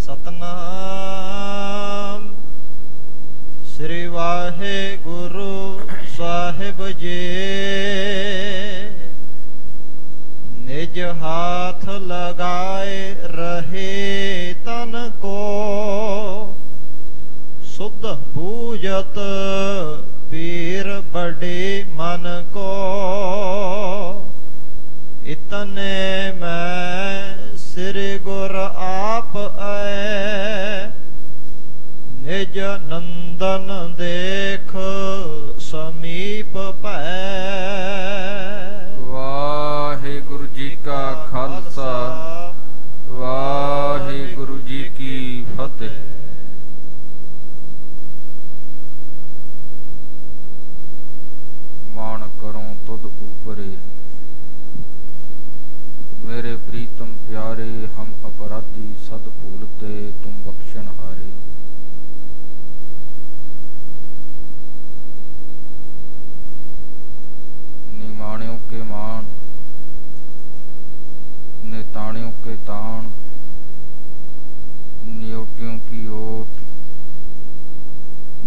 सतनाम श्री वाहे गुरु साहिब जी निज हाथ लगाए रहे तन को शुद्ध बूझत पीर बड़े मन को इतने मैं श्री गुर आप आए निज नंदन देख समीप पै। वाहिगुरु जी का खालसा वाहिगुरु जी की फतेह। मान करो तुद ऊपरे मेरे प्रीतम प्यारे हम अपराधी सद भूलते तुम बख्शन हारे। निमाणियों के मान नेताणियों के ताण न्योटियों की ओट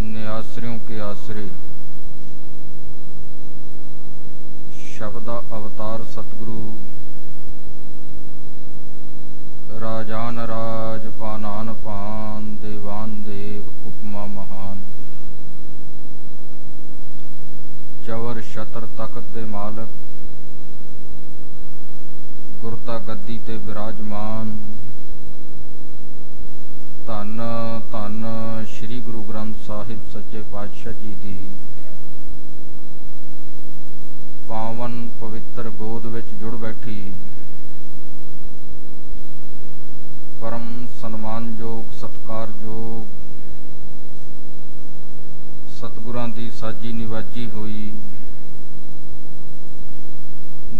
न्यासरियों के आसरे शब्द अवतार सतगुरु राजान राज पानान पान देवान देव उपमा महान चवर छतर तख्त दे मालक गुरता गद्दी ते विराजमान धन धन श्री गुरु ग्रंथ साहिब सच्चे पातशाह जी दी पावन पवित्र गोद विच जुड़ बैठी परम सन्मानयोग सत्कारयोग सतगुरां दी साजी निवाजी हुई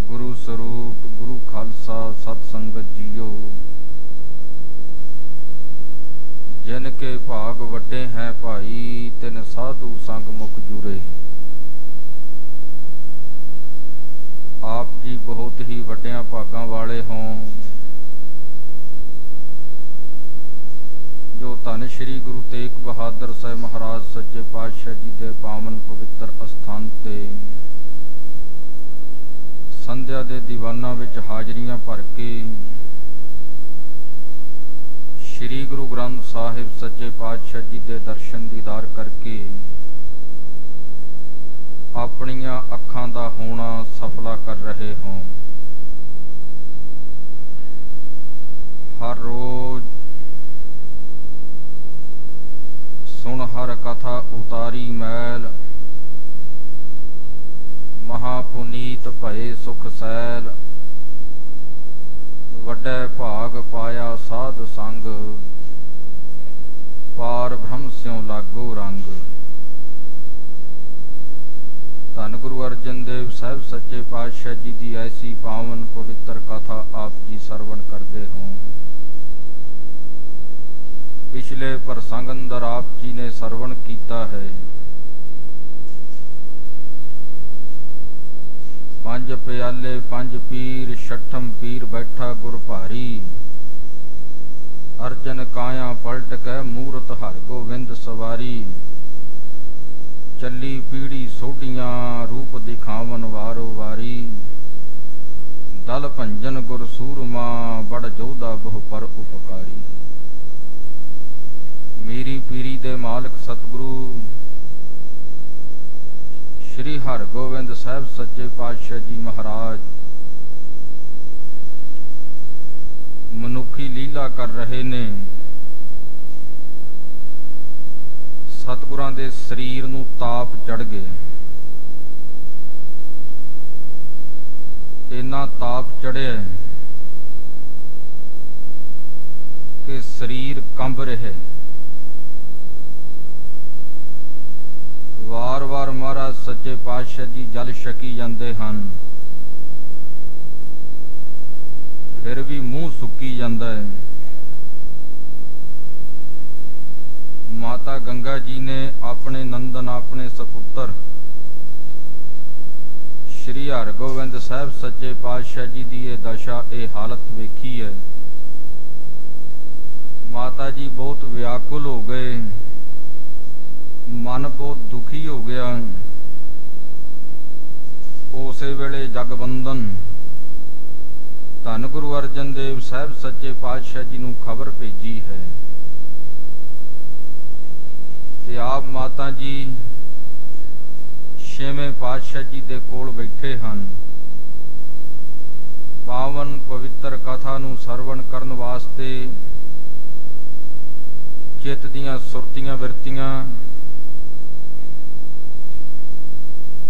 गुरु स्वरूप गुरु खालसा सत संगत जियो जिनके भाग वड्डे हैं भाई तिन साधु संग मुख जुरे। आप जी बहुत ही वड्डियां भागां वाले हों जो धन श्री गुरु तेग बहादुर साहिब महाराज सच्चे पातशाह जी दे पावन पवित्र अस्थान ते संध्या दे दीवाना विच हाजरियां भर के श्री गुरु ग्रंथ साहिब सच्चे पातशाह जी दे दर्शन दीदार करके अपनियां अखां दा होना सफला कर रहे हों। हर रोज सुन हर कथा उतारी मैल महापुनीत भये सुख सैल वड्डे भाग पाया साध संग पार ब्रह्म स्यों लागो रंग। धन गुरु अर्जन देव साहिब सच्चे पातशाह जी दी ऐसी पावन पवित्र कथा आप जी सरवण करते हों। पिछले प्रसंग अंदर आप जी ने सरवण कीता है पंज प्याले पंज पीर छठम पीर बैठा गुर भारी अर्जन काया पलट कै मूरत हर गोविंद सवारी चली पीढ़ी सोडियां रूप दिखावन वारो वारी दल भंजन गुर सूरमा बड़ जोधा बहु पर उपकारी। मेरी पीरी दे मालक सतगुरु श्री हरगोविंद साहिब सच्चे पातशाह जी महाराज मनुखी लीला कर रहे ने। सतगुरां दे शरीर नूं ताप चढ़ गए, इन्ना ताप चढ़िया कि शरीर कंब रहे। वार वार महाराज सच्चे पातशाह जी जल छकी जाते हैं फिर भी मुंह सुक्की जाता है। माता गंगा जी ने अपने नंदन अपने सपुत्र श्री हरगोविंद साहिब सच्चे पातशाह जी की यह दशा ये हालत वेखी है। माता ਮਾਤਾ ਜੀ ਬਹੁਤ ਵਿਆਕੁਲ ਹੋ ਗਏ, ਮਨ ਬਹੁਤ ਦੁਖੀ ਹੋ ਗਿਆ। ਉਸੇ ਵੇਲੇ ਜਗਵੰਦਨ ਧੰਨ ਗੁਰੂ ਅਰਜਨ ਦੇਵ ਸਾਹਿਬ ਸੱਚੇ ਪਾਤਸ਼ਾਹ ਜੀ ਨੂੰ ਖਬਰ ਭੇਜੀ ਹੈ ਤੇ ਆਪ ਮਾਤਾ ਜੀ ਛੇਵੇਂ ਪਾਤਸ਼ਾਹ ਜੀ ਦੇ ਕੋਲ ਬੈਠੇ ਹਨ। ਪਾਵਨ ਪਵਿੱਤਰ ਕਥਾ ਨੂੰ ਸਰਵਣ ਕਰਨ ਵਾਸਤੇ ਚਿੱਤ ਦੀਆਂ ਸੁਰਤੀਆਂ ਵਿਰਤੀਆਂ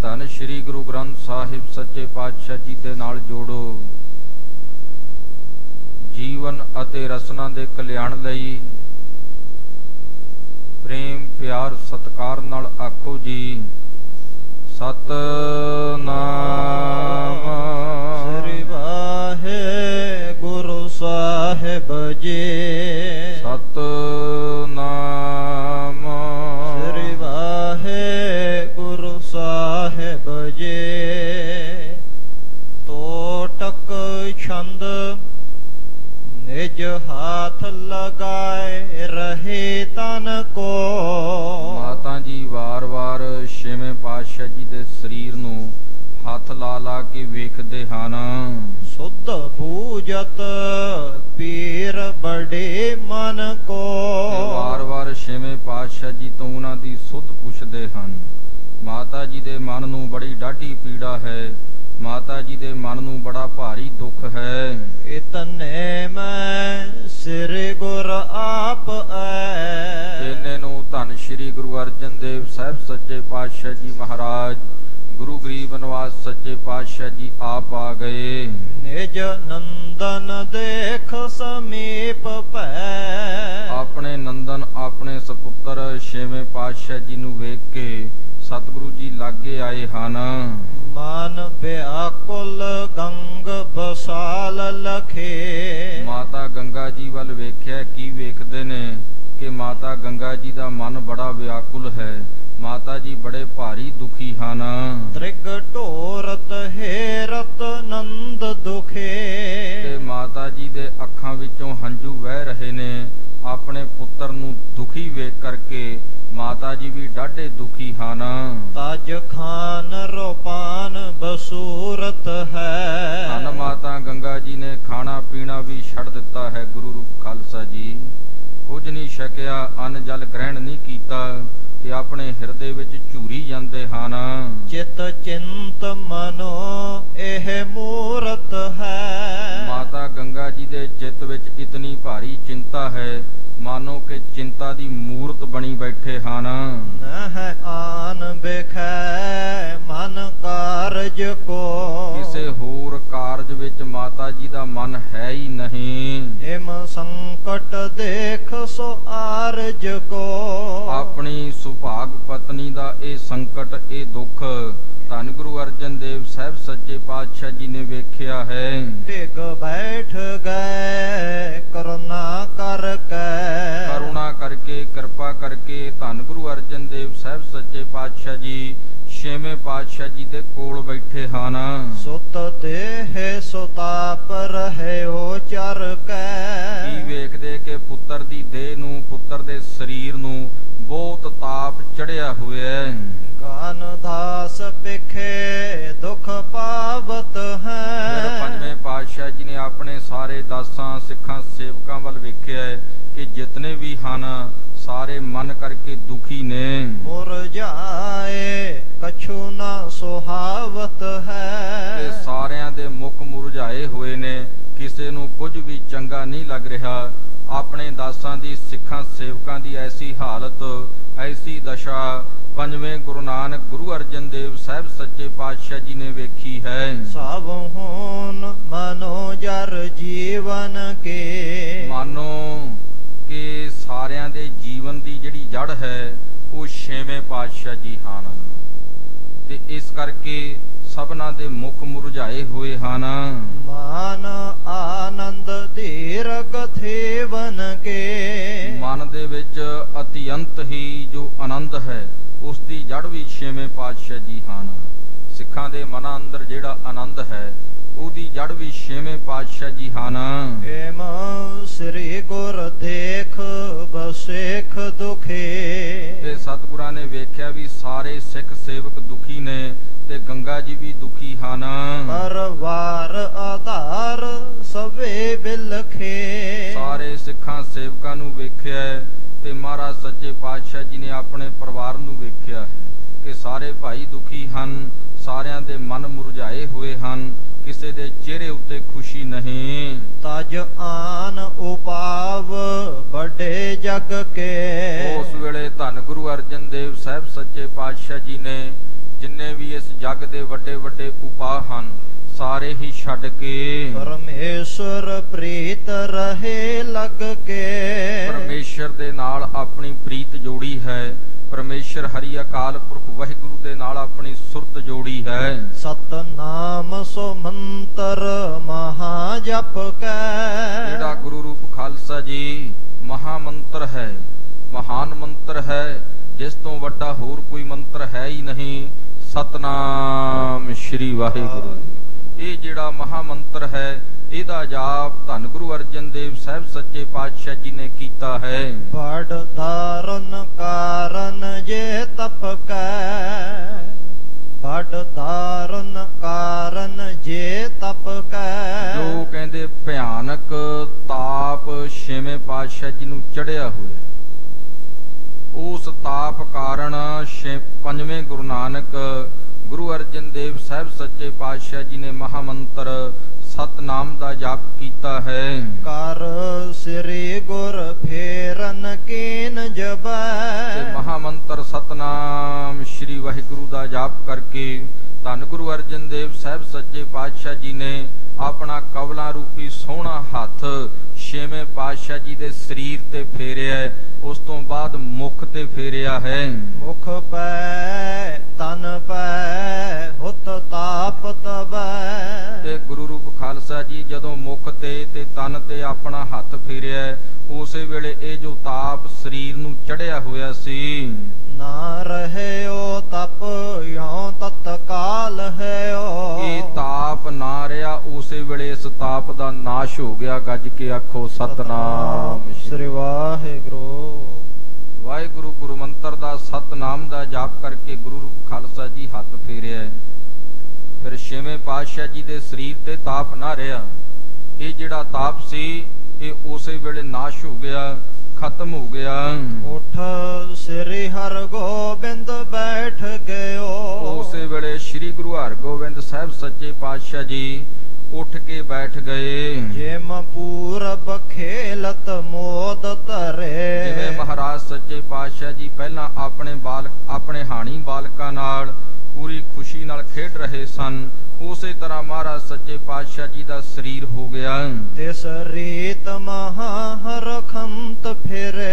ਧੰਨ ਸ਼੍ਰੀ ਗੁਰੂ ਗ੍ਰੰਥ ਸਾਹਿਬ ਸੱਚੇ ਪਾਤਸ਼ਾਹ ਜੀ ਦੇ ਨਾਲ ਜੋੜੋ। ਜੀਵਨ ਅਤੇ ਰਸਨਾ ਦੇ ਕਲਿਆਣ ਲਈ ਪ੍ਰੇਮ ਪਿਆਰ ਸਤਿਕਾਰ ਨਾਲ ਆਖੋ ਜੀ ਸਤਨਾਮ। ਸ੍ਰੀ ਵਾਹਿਗੁਰੂ ਸਾਹਿਬ ਜੀ ਸਤਨਾਮ। ਸ੍ਰੀ ਵਾਹਿਗੁਰੂ ਸਾਹਿਬ ਜੀ ਤੋਟਕ ਛੰਦ ਨਿਜ ਹਾਥ ਲਗਾਏ ਰਹੇ ਤਨ ਕੋ। ਮਾਤਾ ਜੀ ਵਾਰ-ਵਾਰ ਛੇਵੇਂ ਪਾਤਸ਼ਾਹ ਜੀ ਦੇ ਸਰੀਰ ਨੂੰ ਹੱਥ ਲਾ ਕੇ ਵੇਖਦੇ ਹਨ। ਸੁਧ ਬੂਝਤ ਪੀਰ ਬੜੇ ਮਨ ਕੋ। ਵਾਰ-ਵਾਰ ਛੇਵੇਂ ਪਾਤਸ਼ਾਹ ਜੀ ਤੋਂ ਉਹਨਾਂ ਦੀ ਸੁਧ ਪੁੱਛਦੇ ਹਨ। ਮਾਤਾ ਜੀ ਦੇ ਮਨ ਨੂੰ ਬੜੀ ਡਾਢੀ ਪੀੜਾ ਹੈ, ਮਾਤਾ ਜੀ ਦੇ ਮਨ ਨੂੰ ਬੜਾ ਭਾਰੀ ਦੁੱਖ ਹੈ। ਇਤਨੇ ਮੈਂ ਸ੍ਰੀ ਗੁਰ ਆਪ ਐ। ਇਹਨੇ ਨੂੰ ਧੰਨ ਸ਼੍ਰੀ ਗੁਰੂ ਅਰਜਨ ਦੇਵ ਸਾਹਿਬ ਸੱਚੇ ਪਾਤਸ਼ਾਹ ਜੀ ਮਹਾਰਾਜ ਗੁਰੂ ਗਰੀਬ ਨਿਵਾਸ ਸੱਚੇ ਪਾਤਸ਼ਾਹ ਜੀ ਆਪ ਆ ਗਏ। ਨਿਜ ਨੰਦਨ ਦੇਖ ਸਮੀਪ ਭੈ। ਆਪਣੇ ਨੰਦਨ ਆਪਣੇ ਸਪੁੱਤਰ ਛੇਵੇਂ ਪਾਤਸ਼ਾਹ ਜੀ ਨੂੰ ਵੇਖ ਕੇ ਸਤਿਗੁਰੂ ਜੀ ਲਾਗੇ ਆਏ ਹਨ। ਮਨ ਵਿਆਕੁਲ ਗੰਗ ਬਸਾਲ ਲਖੇ। ਮਾਤਾ ਗੰਗਾ ਜੀ ਵੱਲ ਵੇਖਿਆ, ਕੀ ਵੇਖਦੇ ਨੇ ਕਿ ਮਾਤਾ ਗੰਗਾ ਜੀ ਦਾ ਮਨ ਬੜਾ ਵਿਆਕੁਲ ਹੈ, ਮਾਤਾ ਜੀ ਬੜੇ ਭਾਰੀ ਦੁਖੀ ਹਨ। ਤ੍ਰਿਗ ਢੋਰਤ ਹੇਰਤ ਨੰਦ ਦੁਖੇ। ਤੇ ਮਾਤਾ ਜੀ ਦੇ ਅੱਖਾਂ ਵਿੱਚੋਂ ਹੰਝੂ ਵਹਿ ਰਹੇ ਨੇ। ਆਪਣੇ ਪੁੱਤਰ ਨੂੰ ਦੁਖੀ ਵੇਖ ਕਰਕੇ ਮਾਤਾ ਜੀ ਵੀ ਡਾਢੇ ਦੁਖੀ ਹਨ। ਤਜ ਖਾਨ ਰੋਪਾਨ ਬਸੂਰਤ ਹੈ। ਧੰਨ ਮਾਤਾ ਗੰਗਾ ਜੀ ਨੇ ਖਾਣਾ ਪੀਣਾ ਵੀ ਛੱਡ ਦਿੱਤਾ ਹੈ। ਗੁਰੂ ਰੂਪ ਖਾਲਸਾ ਜੀ ਕੁਝ ਨਹੀਂ ਛਕਿਆ, ਅੰਨ ਜਲ ਗ੍ਰਹਿਣ ਨਹੀਂ ਕੀਤਾ ਤੇ ਆਪਣੇ ਹਿਰਦੇ ਵਿੱਚ ਝੂਰੀ ਜਾਂਦੇ ਹਨ। ਚਿਤ ਚਿੰਤ ਮਨੋ ਇਹ ਮੂਰਤ ਹੈ। ਮਾਤਾ ਗੰਗਾ ਜੀ ਦੇ ਚਿੱਤ ਵਿੱਚ ਇਤਨੀ ਭਾਰੀ ਚਿੰਤਾ ਹੈ, ਮਾਨੋ ਕਿ ਚਿੰਤਾ ਦੀ ਮੂਰਤ ਬਣੀ ਬੈਠੇ ਹਨ। ਨਹਿ ਆਨ ਬਿਖੈ ਮਨ ਕਾਰਜ ਕੋ। ਕਿਸੇ ਹੋਰ ਕਾਰਜ ਵਿੱਚ ਮਾਤਾ ਜੀ ਦਾ ਮਨ ਹੈ ਹੀ ਨਹੀਂ। ਇਮ ਸੰਕਟ ਦੇਖ ਸੋ ਆਰਜ ਕੋ। ਆਪਣੀ ਸੁਭਾਗ ਪਤਨੀ ਦਾ ਇਹ ਸੰਕਟ, ਇਹ ਦੁੱਖ ਧੰਨ ਗੁਰੂ ਅਰਜਨ ਦੇਵ ਸਾਹਿਬ ਸੱਚੇ ਪਾਤਸ਼ਾਹ ਜੀ ਨੇ ਵੇਖਿਆ ਹੈ। ਟਿਕ ਬੈਠ ਗਏ ਕਰੁਣਾ ਕਰਕੇ। ਕਰੁਣਾ ਕਰਕੇ ਕਿਰਪਾ ਕਰਕੇ ਧੰਨ ਗੁਰੂ ਅਰਜਨ ਦੇਵ ਸਾਹਿਬ ਸੱਚੇ ਪਾਤਸ਼ਾਹ ਜੀ ਛੇਵੇਂ ਪਾਤਸ਼ਾਹ ਜੀ ਦੇ ਕੋਲ ਬੈਠੇ ਹਨ। ਸੁਤ ਦੇਹ ਸੁਤਾਪ ਰਹਿਓ ਚਰ ਕੈ। ਕੀ ਵੇਖਦੇ ਕਿ ਪੁੱਤਰ ਦੀ ਦੇਹ ਨੂੰ, ਪੁੱਤਰ ਦੇ ਸਰੀਰ ਨੂੰ ਬਹੁਤ ਤਾਪ ਚੜਿਆ ਹੋਇਆ ਹੈ। ਗਾਨ ਦਾਸ ਪਿਖੇ ਦੁਖ ਪਾਵਤ ਹੈ। ਫਿਰ ਪੰਜਵੇਂ ਪਾਤਸ਼ਾਹ ਜੀ ਨੇ ਆਪਣੇ ਸਾਰੇ ਦਾਸਾਂ ਸਿੱਖਾਂ ਸੇਵਕਾਂ ਵੱਲ ਵੇਖਿਆ ਕਿ ਜਿਤਨੇ ਵੀ ਹਨ ਸਾਰੇ ਮਨ ਕਰਕੇ ਦੁਖੀ ਨੇ। ਮੁਰਝਾਏ ਕਛੂ ਨਾ ਸੁਹਾਵਤ ਹੈ। ਤੇ ਸਾਰਿਆਂ ਦੇ ਮੁਖ ਮੁਰਝਾਏ ਹੋਏ ਨੇ, ਕਿਸੇ ਨੂੰ ਕੁਝ ਵੀ ਚੰਗਾ ਨਹੀਂ ਲੱਗ ਰਿਹਾ। ਆਪਣੇ ਦਾਸਾਂ ਦੀ ਸਿੱਖਾਂ ਸੇਵਕਾਂ ਦੀ ਐਸੀ ਹਾਲਤ, ਐਸੀ ਦਸ਼ਾ ਪੰਜਵੇਂ ਗੁਰੂ ਨਾਨਕ ਗੁਰੂ ਅਰਜਨ ਦੇਵ ਸਾਹਿਬ ਸੱਚੇ ਪਾਤਸ਼ਾਹ ਜੀ ਨੇ ਵੇਖੀ ਹੈ। ਸਭ ਹੋਨ ਮਨੋ ਜਰ ਜੀਵਨ ਕੇ। ਮਾਨੋ ਕਿ ਸਾਰਿਆਂ ਦੇ ਜੀਵਨ ਦੀ ਜਿਹੜੀ ਜੜ ਹੈ ਉਹ ਛੇਵੇਂ ਪਾਤਸ਼ਾਹ ਜੀ ਹਨ ਤੇ ਇਸ ਕਰਕੇ ਸਭਨਾਂ ਦੇ ਮੁਖ ਮੁਰਝਾਏ ਹੋਏ ਹਨ। ਮਾਨ ਆਨੰਦ ਧੀਰਗ ਥੇਵਨ ਕੇ। ਮਨ ਦੇ ਵਿੱਚ ਅਤਿਅੰਤ ਹੀ ਜੋ ਆਨੰਦ ਹੈ ਉਸ ਦੀ ਜੜ ਵੀ ਛੇਵੇਂ ਪਾਤਸ਼ਾਹ ਜੀ ਹਨ। ਸਿੱਖਾਂ ਦੇ ਮਨਾਂ ਅੰਦਰ ਜਿਹੜਾ ਆਨੰਦ ਹੈ ਉਹਦੀ ਜੜ ਵੀ ਛੇਵੇਂ ਪਾਤਸ਼ਾਹ ਜੀ ਹਨ। ਏਮ ਸ੍ਰੀ ਗੁਰ ਦੇਖ ਸੇਵਕ ਦੁਖੀ ਨੇ ਤੇ ਗੰਗਾ ਜੀ ਵੀ ਦੁਖੀ ਹਨ। ਪਰਵਾਰ ਆਧਾਰ ਸਵੇ ਬਿਲਖੇ। ਸਾਰੇ ਸਿੱਖਾਂ ਸੇਵਕਾਂ ਨੂੰ ਵੇਖਿਆ ਹੈ ਤੇ ਮਹਾਰਾਜ ਸੱਚੇ ਪਾਤਸ਼ਾਹ ਜੀ ਨੇ ਆਪਣੇ ਪਰਿਵਾਰ ਨੂੰ ਵੇਖਿਆ ਹੈ ਕਿ ਸਾਰੇ ਭਾਈ ਦੁਖੀ ਹਨ, ਸਾਰਿਆਂ ਦੇ ਮਨ ਮੁਰਝਾਏ ਹੋਏ ਹਨ, ਕਿਸੇ ਦੇ ਚਿਹਰੇ ਉੱਤੇ ਖੁਸ਼ੀ ਨਹੀਂ। ਤਜ ਆਨ ਉਪਾਵ ਵੱਡੇ ਜਗ ਕੇ। ਉਸ ਵੇਲੇ ਧੰਨ ਗੁਰੂ ਅਰਜਨ ਦੇਵ ਸਾਹਿਬ ਸੱਚੇ ਪਾਤਸ਼ਾਹ ਜੀ ਨੇ ਜਿੰਨੇ ਵੀ ਇਸ ਜਗ ਦੇ ਵੱਡੇ ਵੱਡੇ ਉਪਾਅ ਹਨ ਸਾਰੇ ਹੀ ਛੱਡ ਕੇ ਪਰਮੇਸ਼ਰ ਪ੍ਰੀਤ ਰਹੇ ਲੱਗ ਕੇ। ਪਰਮੇਸ਼ਰ ਦੇ ਨਾਲ ਆਪਣੀ ਪ੍ਰੀਤ ਜੋੜੀ ਹੈ। ਪਰਮੇਸ਼ਰ ਹਰੀ ਅਕਾਲ ਪੁਰਖ ਵਾਹਿਗੁਰੂ ਦੇ ਨਾਲ ਆਪਣੀ ਸੁਰਤ ਜੋੜੀ ਹੈ। ਸਤਨਾਮ ਸੋ ਮੰਤਰ ਮਹਾ ਜਪ ਕੈ। ਜਿਹੜਾ ਗੁਰੂ ਰੂਪ ਖਾਲਸਾ ਜੀ ਮਹਾ ਮੰਤਰ ਹੈ, ਮਹਾਨ ਮੰਤਰ ਹੈ, ਜਿਸ ਤੋਂ ਵੱਡਾ ਹੋਰ ਕੋਈ ਮੰਤਰ ਹੈ ਹੀ ਨਹੀਂ। ਸਤਨਾਮ ਸ਼੍ਰੀ ਵਾਹਿਗੁਰੂ, ਇਹ ਜਿਹੜਾ ਮਹਾ ਮੰਤਰ ਹੈ ਇਹਦਾ ਜਾਪ ਧੰਨ ਗੁਰੂ ਅਰਜਨ ਦੇਵ ਸਾਹਿਬ ਸੱਚੇ ਪਾਤਸ਼ਾਹ ਜੀ ਨੇ ਕੀਤਾ ਹੈ। ਬੜ ਧਾਰਨ ਕਾਰਨ ਜੇ ਤਪ ਕੈ। ਬੜ ਧਾਰਨ ਕਾਰਨ ਜੇ ਤਪ ਕੈ। ਜੋ ਕਹਿੰਦੇ ਭਿਆਨਕ ਤਾਪ ਛੇਵੇਂ ਪਾਤਸ਼ਾਹ ਜੀ ਨੂੰ ਚੜਿਆ ਹੋਇਆ, ਉਸ ਤਾਪ ਕਾਰਨ ਪੰਜਵੇਂ ਗੁਰੂ ਨਾਨਕ ਗੁਰੂ ਅਰਜਨ ਦੇਵ ਸਾਹਿਬ ਸੱਚੇ ਪਾਤਸ਼ਾਹ ਜੀ ਨੇ ਮਹਾਮੰਤਰ ਸਤਨਾਮ ਦਾ ਜਾਪ ਕੀਤਾ ਹੈ। ਕਰ ਸ੍ਰੀ ਗੁਰ ਫੇਰਨ ਕੀਨ ਜਬੈ। ਤੇ ਮਹਾਮੰਤਰ ਸਤਨਾਮ ਸ਼੍ਰੀ ਵਾਹਿਗੁਰੂ ਦਾ ਜਾਪ ਕਰਕੇ ਧੰਨ ਗੁਰੂ ਅਰਜਨ ਦੇਵ ਸਾਹਿਬ ਸੱਚੇ ਪਾਤਸ਼ਾਹ ਜੀ ਨੇ ਆਪਣਾ ਕਵਲਾਂ ਰੂਪੀ ਸੋਹਣਾ ਹੱਥ ਛੇਵੇਂ ਪਾਤਸ਼ਾਹ ਜੀ ਦੇ ਸਰੀਰ ਤੇ ਫੇਰਿਆ। ਉਸ ਤੋਂ ਬਾਅਦ ਮੁਖ ਤੇ ਫੇਰਿਆ ਹੈ। ਮੁਖ ਪੈ ਤਨ ਪੈ ਹੁਤ ਤਾਪ ਤਬੈ। ਤੇ ਗੁਰੂ ਰੂਪ ਖਾਲਸਾ ਜੀ ਜਦੋਂ ਮੁਖ ਤੇ ਤਨ ਤੇ ਆਪਣਾ ਹੱਥ ਫੇਰਿਆ, ਉਸੇ ਵੇਲੇ ਇਹ ਜੋ ਤਾਪ ਸਰੀਰ ਨੂੰ ਚੜਿਆ ਹੋਇਆ ਸੀ ਨਾ ਰਹਿਓ ਤਪ ਯੋਂ ਤਤਕਾਲ ਹੈਓ। ਇਹ ਤਾਪ ਨਾ ਰਿਹਾ, ਉਸੇ ਵੇਲੇ ਇਸ ਤਾਪ ਦਾ ਨਾਸ਼ ਹੋ ਗਿਆ। ਗੱਜ ਕੇ ਆਖੋ ਸਤਨਾਮ ਸ੍ਰੀ ਵਾਹਿਗੁਰੂ। ਵਾਹਿਗੁਰੂ ਗੁਰੂ ਮੰਤਰ ਦਾ ਸਤਨਾਮ ਦਾ ਜਾਪ ਕਰਕੇ ਗੁਰੂ ਰੂਪ ਖਾਲਸਾ ਜੀ ਹੱਥ ਫੇਰਿਆ। ਫਿਰ ਛੇਵੇਂ ਪਾਤਸ਼ਾਹ ਜੀ ਦੇ ਸਰੀਰ ਤੇ ਤਾਪ ਨਾ ਰਿਹਾ। ਇਹ ਜਿਹੜਾ ਤਾਪ ਸੀ ਇਹ ਉਸੇ ਵੇਲੇ ਨਾਸ਼ ਹੋ ਗਿਆ, ਖਤਮ ਹੋ ਗਿਆ। ਉਠ ਸ੍ਰੀ ਹਰਿ ਗੋਬਿੰਦ ਬੈਠ ਗਇਓ। ਉਸੇ ਵੇਲੇ ਸ੍ਰੀ ਗੁਰੂ ਹਰਗੋਬਿੰਦ ਸਾਹਿਬ ਸੱਚੇ ਪਾਤਸ਼ਾਹ ਜੀ ਉੱਠ ਕੇ ਬੈਠ ਗਏ। ਜਿਮ ਪੂਰਬ ਖੇਲਤ ਮੋਦ ਧਰੇ। ਜਿਵੇਂ ਮਹਾਰਾਜ ਸੱਚੇ ਪਾਤਸ਼ਾਹ ਜੀ ਪਹਿਲਾਂ ਆਪਣੇ ਹਾਣੀ ਬਾਲਕਾਂ ਨਾਲ ਪੂਰੀ ਖੁਸ਼ੀ ਨਾਲ ਖੇਡ ਰਹੇ ਸਨ, ਉਸੇ ਤਰ੍ਹਾਂ ਮਹਾਰਾਜ ਸੱਚੇ ਪਾਤਸ਼ਾਹ ਜੀ ਦਾ ਸਰੀਰ ਹੋ ਗਿਆ। ਤਿਸ ਰੀਤ ਮਹਾ ਹਰਖੰਤ ਫਿਰੇ।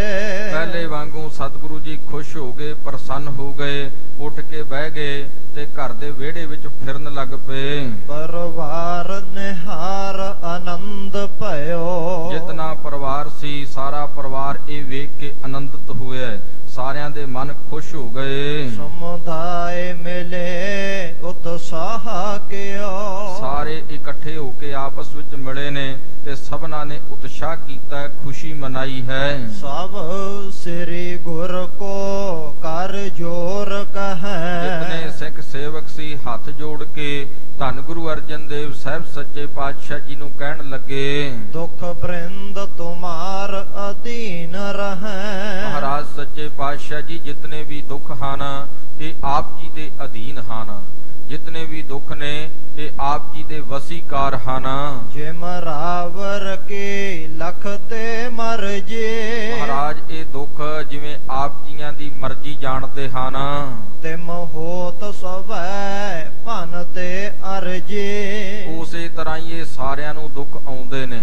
ਪਹਿਲੇ ਵਾਂਗੂ ਸਤਿਗੁਰੂ ਜੀ ਖੁਸ਼ ਹੋ ਗਏ, ਪ੍ਰਸੰਨ ਹੋ ਗਏ, ਉੱਠ ਕੇ ਬਹਿ ਗਏ ਤੇ ਘਰ ਦੇ ਵਿਹੜੇ ਵਿੱਚ ਫਿਰਨ ਲੱਗ ਪਏ। ਪਰਿਵਾਰ ਨਿਹਾਰ ਆਨੰਦ ਭਇਓ। ਜਿਤਨਾ ਪਰਿਵਾਰ ਸੀ ਸਾਰਾ ਪਰਿਵਾਰ ਇਹ ਵੇਖ ਕੇ ਆਨੰਦਿਤ ਹੋਇਆ। ਸਾਰਿਆਂ ਦੇ ਮਨ ਖੁਸ਼ ਹੋ ਗਏ। ਸਮੁਦਾਇ ਮਿਲੇ ਉਤਸਾਹ ਕਿਓ। ਸਾਰੇ ਇਕੱਠੇ ਹੋ ਕੇ ਆਪਸ ਵਿੱਚ ਮਿਲੇ ਨੇ ਤੇ ਸਭਨਾਂ ਨੇ ਉਤਸ਼ਾਹ ਕੀਤਾ, ਖੁਸ਼ੀ ਮਨਾਈ ਹੈ। ਸਭ ਸ੍ਰੀ ਗੁਰ ਕੋ ਕਰ ਜੋਰ ਕਹੈ। ਜਿਤਨੇ ਸਿੱਖ ਸੇਵਕ ਸੀ ਹੱਥ ਜੋੜ ਕੇ ਧੰਨ ਗੁਰੂ ਅਰਜਨ ਦੇਵ ਸਾਹਿਬ ਸੱਚੇ ਪਾਤਸ਼ਾਹ ਜੀ ਨੂੰ ਕਹਿਣ ਲੱਗੇ, ਦੁਖ ਬ੍ਰਿੰਦ ਤੁਮਾਰ ਅਧੀਨ ਰਹੈ। ਮਹਾਰਾਜ ਸੱਚੇ ਪਾਤਸ਼ਾਹ ਜੀ ਜਿਤਨੇ ਵੀ ਦੁੱਖ ਹਨ ਇਹ ਆਪ ਜੀ ਦੇ ਅਧੀਨ ਹਨ। ਜਿਤਨੇ ਵੀ ਦੁੱਖ ਨੇ ਇਹ ਆਪ ਜੀ ਦੇ ਵਸੀਕਾਰ ਹਨ। ਜਿਮ ਰਾਵਰ ਕੇ ਲਖ ਤੇ ਮਰ ਜੇ। ਮਹਾਰਾਜ ਇਹ ਦੁੱਖ ਜਿਵੇਂ ਆਪ ਜੀਆਂ ਦੀ ਮਰਜ਼ੀ ਜਾਣਦੇ ਹਨ। ਤਿਮ ਹੋਤ ਸਵੈ ਭਨ ਤੇ ਅਰਜੇ। ਉਸੇ ਤਰ੍ਹਾਂ ਹੀ ਇਹ ਸਾਰਿਆਂ ਨੂੰ ਦੁੱਖ ਆਉਂਦੇ ਨੇ।